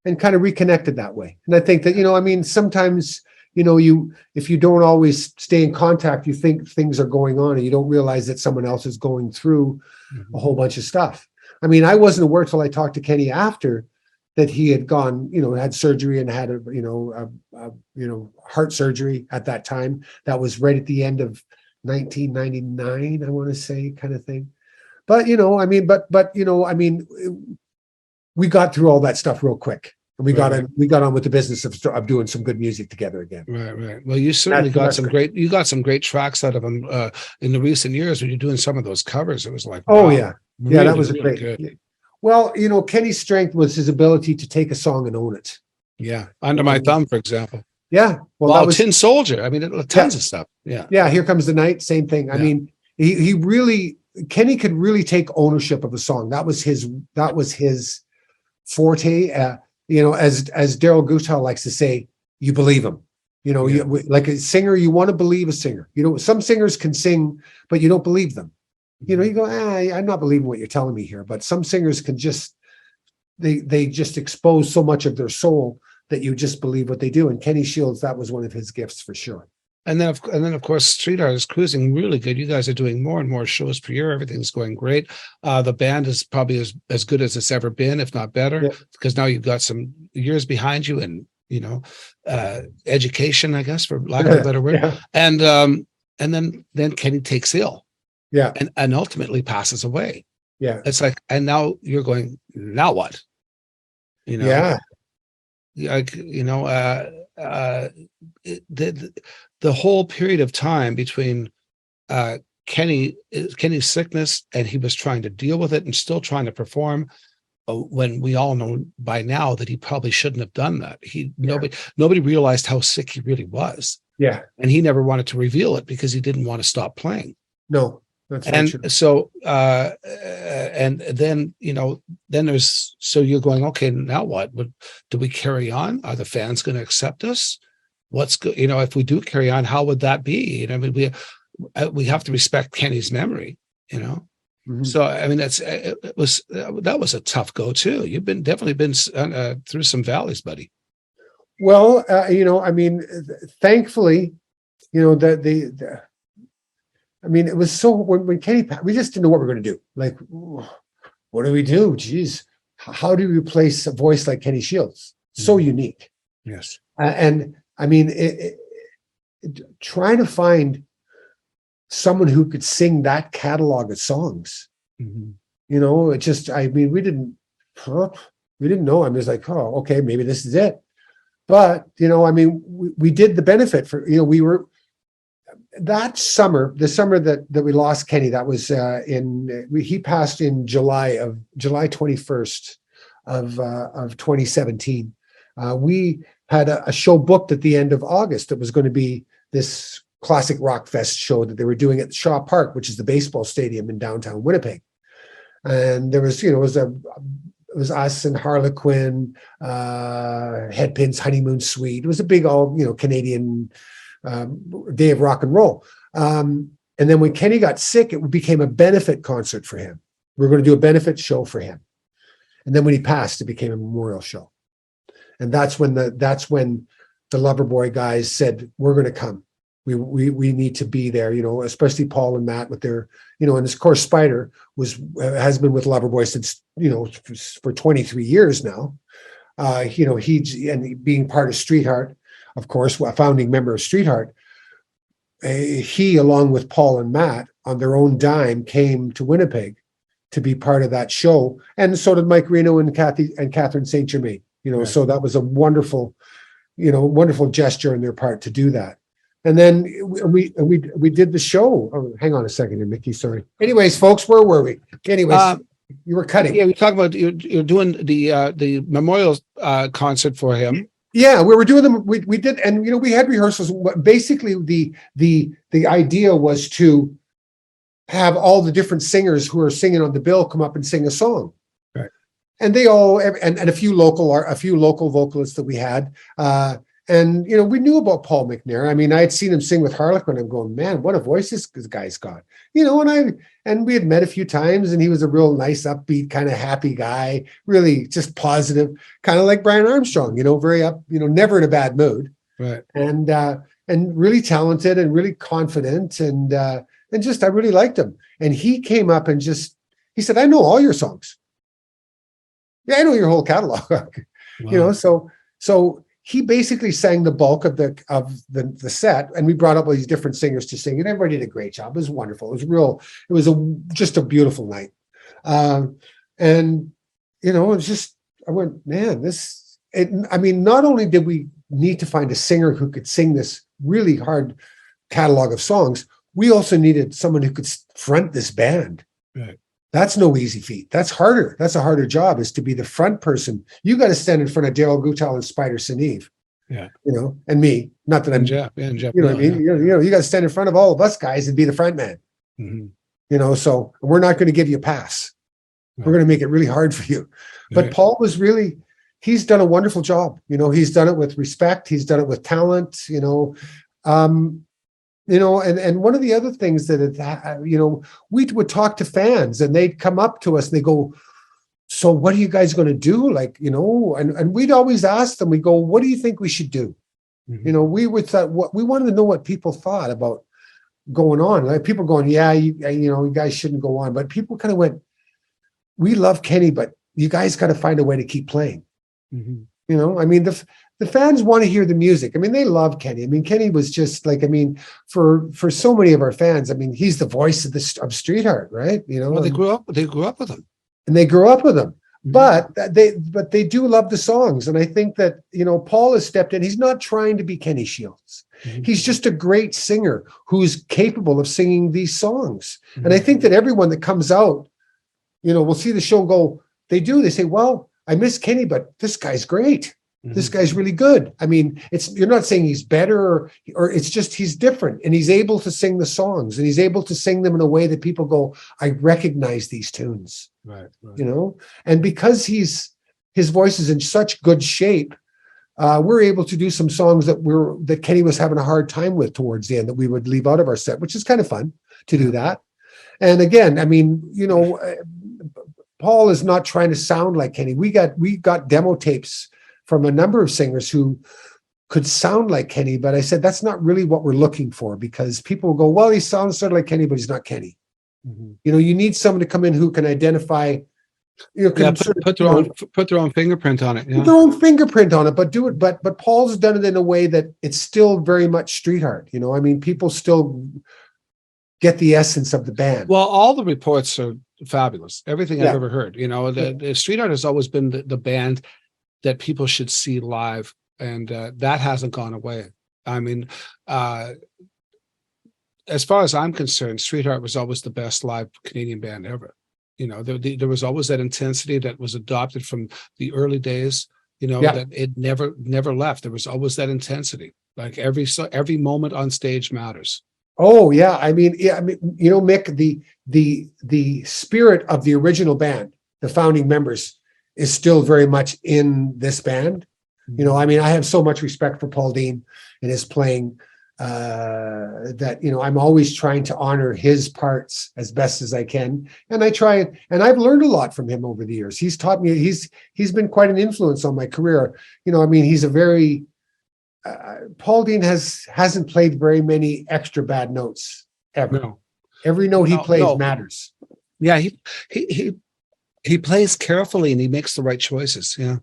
and kind of reconnected that way. And I think that sometimes if you don't always stay in contact, you think things are going on, and you don't realize that someone else is going through a whole bunch of stuff. I mean, I wasn't aware till I talked to Kenny after that he had gone, had surgery and had heart surgery at that time. That was right at the end of 1999, I want to say, kind of thing. But we got through all that stuff real quick, and we got on with the business of doing some good music together again. Right. Well, you certainly got some great tracks out of him in the recent years when you're doing some of those covers. It was like, oh wow. Yeah. Yeah, that was really great. good. Well, Kenny's strength was his ability to take a song and own it. Yeah, Under My Thumb, for example. Yeah. Well, Wow, that was Tin Soldier. I mean, tons of stuff. Yeah. Yeah, Here Comes the Night, same thing. I mean, Kenny could really take ownership of a song. That was his forte. As Daryl Gutal likes to say, you believe him. Like a singer, you want to believe a singer. Some singers can sing, but you don't believe them. You go, I'm not believing what you're telling me here. But some singers can just they just expose so much of their soul that you just believe what they do. And Kenny Shields, that was one of his gifts for sure. And then, of course, Streetheart is cruising really good. You guys are doing more and more shows per year. Everything's going great. The band is probably as good as it's ever been, if not better, because now you've got some years behind you and, education, I guess, for lack of a better word. Yeah. And then Kenny takes ill. Yeah. And ultimately passes away. Yeah. It's like, and now you're going, now what? Yeah. The whole period of time between Kenny's sickness and he was trying to deal with it and still trying to perform, when we all know by now that he probably shouldn't have done that. Nobody realized how sick he really was. Yeah. And he never wanted to reveal it because he didn't want to stop playing. No. That's and so and then then there's, so you're going, okay, now what? Do we carry on? Are the fans going to accept us? What's good? If we do carry on, how would that be? I mean, we have to respect Kenny's memory. So I mean, that was a tough go too. You've definitely been through some valleys, buddy. Well, I mean, thankfully, I mean, it was so when Kenny, we just didn't know what we were going to do. Like, what do we do? Geez, how do we replace a voice like Kenny Shields? So unique. Yes. And I mean, trying to find someone who could sing that catalog of songs, it just, I mean, we didn't know. I was like, oh, okay, maybe this is it. But, I mean, we did the benefit for, we were, that summer, the summer that we lost Kenny, that was he passed in July 21st of 2017. We had a show booked at the end of August that was going to be this classic rock fest show that they were doing at Shaw Park, which is the baseball stadium in downtown Winnipeg. And there was, it was us and Harlequin, Headpins Honeymoon Suite. It was a big Canadian day of rock and roll. And then when Kenny got sick, it became a benefit concert for him. We were going to do a benefit show for him. And then when he passed, it became a memorial show. And that's when the Loverboy guys said, we're going to come. We need to be there, especially Paul and Matt with their, and of course Spider has been with Loverboy since, for 23 years now. He being part of Streetheart, of course, a founding member of Streetheart, he, along with Paul and Matt, on their own dime, came to Winnipeg to be part of that show, and so did Mike Reno and Catherine St. Germain. Right. So that was a wonderful gesture on their part to do that. And then we did the show. Oh, hang on a second here, Mickey. Sorry. Anyways, folks, where were we? Anyways, you were cutting. Yeah, we talked about you're doing the memorial concert for him. Yeah, we were doing them. We did, and we had rehearsals. Basically, the idea was to have all the different singers who are singing on the bill come up and sing a song, right? And they all and a few local vocalists that we had. And we knew about Paul McNair. I mean, I had seen him sing with Harlequin. I'm going, man, what a voice this guy's got. And we had met a few times, and he was a real nice, upbeat, kind of happy guy, really just positive, kind of like Brian Armstrong, very up, never in a bad mood. Right. And really talented and really confident. And just, I really liked him. And he came up and he said, I know all your songs. Yeah, I know your whole catalog. Wow. So he basically sang the bulk of the set, and we brought up all these different singers to sing, and everybody did a great job. It was wonderful. It was just a beautiful night. It was just, I went, man, not only did we need to find a singer who could sing this really hard catalog of songs, we also needed someone who could front this band. Right. That's no easy feat. That's harder. That's a harder job, is to be the front person. You got to stand in front of Daryl Gutal and Spider Sineve. Yeah. And me. Not that I'm Jeff. And Jeff. you know what I mean? Yeah. You got to stand in front of all of us guys and be the front man. Mm-hmm. So we're not going to give you a pass. Right. We're going to make it really hard for you. But Right. Paul was really, he's done a wonderful job. He's done it with respect. He's done it with talent, and one of the other things that, we would talk to fans and they'd come up to us and they go, so what are you guys going to do? And we'd always ask them, we go, what do you think we should do? Mm-hmm. We would thought we wanted to know what people thought about going on. Like people going, yeah, you guys shouldn't go on. But people kind of went, we love Kenny, but you guys got to find a way to keep playing. Mm-hmm. The fans want to hear the music. They love Kenny. Kenny was just for so many of our fans, he's the voice of Streetheart, right? Well, they grew up with him. And they grew up with him. Mm-hmm. But they do love the songs. And I think that, Paul has stepped in. He's not trying to be Kenny Shields. Mm-hmm. He's just a great singer who's capable of singing these songs. Mm-hmm. And I think that everyone that comes out, will see the show and go, they say, well, I miss Kenny, but this guy's great. Mm-hmm. This guy's really good. You're not saying he's better or it's just he's different, and he's able to sing the songs, and he's able to sing them in a way that people go, I recognize these tunes. Right. And because his voice is in such good shape, we're able to do some songs that Kenny was having a hard time with towards the end that we would leave out of our set, which is kind of fun to do that. And again, Paul is not trying to sound like Kenny. We got demo tapes from a number of singers who could sound like Kenny, but I said that's not really what we're looking for, because people will go, well, he sounds sort of like Kenny, but he's not Kenny. Mm-hmm. You need someone to come in who can identify, put their own fingerprint on it. Yeah. Put their own fingerprint on it, but do it. But Paul's done it in a way that it's still very much Streetheart. People still get the essence of the band. Well, all the reports are fabulous. Everything I've ever heard. The Streetheart has always been the band that people should see live, and that hasn't gone away. As far as I'm concerned, Streetheart was always the best live Canadian band ever. There was always that intensity that was adopted from the early days. That it never left. There was always that intensity. Like every moment on stage matters. Oh yeah, Mick, the spirit of the original band, the founding members, is still very much in this band. I have so much respect for Paul Dean and his playing that I'm always trying to honor his parts as best as I can, and I try it. And I've learned a lot from him over the years. He's taught me. He's been quite an influence on my career. He's a very Paul Dean hasn't played very many extra bad notes ever. No. Every note he plays matters. Yeah, he plays carefully and he makes the right choices. Yeah.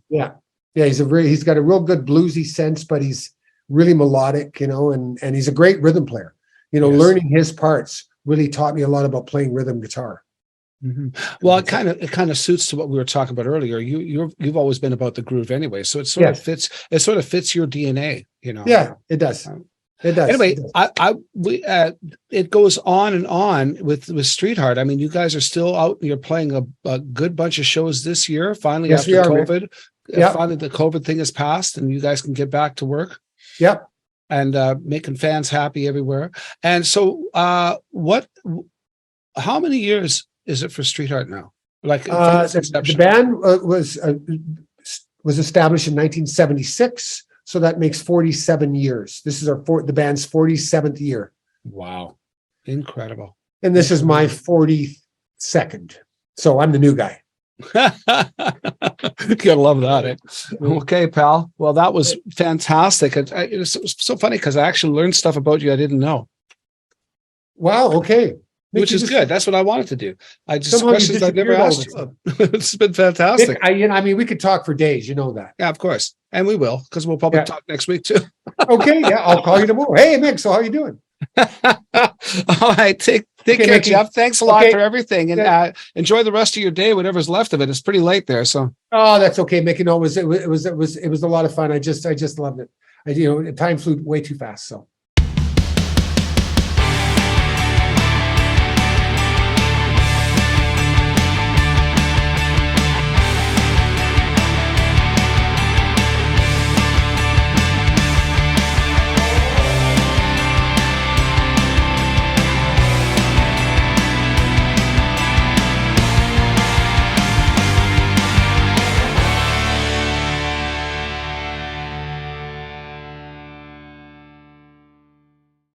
He's got a real good bluesy sense, but he's really melodic, and he's a great rhythm player. Yes. Learning his parts really taught me a lot about playing rhythm guitar. Mm-hmm. Well, it kind of suits to what we were talking about earlier. You've always been about the groove anyway, so it sort of fits. It sort of fits your DNA, Yeah, it does. It does. Anyway, it goes on and on with Streetheart. You guys are still out. You're playing a good bunch of shows this year. Finally, after COVID, finally the COVID thing has passed, and you guys can get back to work. Yep. And making fans happy everywhere. And so, how many years is it for Streetheart now? The band was established in 1976. So that makes 47 years. This is the band's 47th year. Wow. Incredible. And this is my 42nd. So I'm the new guy. You gotta love that. Okay, pal. Well, that was fantastic. It was so funny because I actually learned stuff about you I didn't know. Wow. Okay. Which is good. That's what I wanted to do. I just questions I've never asked you. It's been fantastic. We could talk for days. You know that. Yeah, of course. And we will, because we'll probably talk next week too. Okay. Yeah. I'll call you tomorrow. Hey, Mick. So how you doing? All right. Take care, Jeff. Thanks a lot for everything. And enjoy the rest of your day, whatever's left of it. It's pretty late there. So. Oh, that's okay, Mick. It was a lot of fun. I just loved it. Time flew way too fast. So.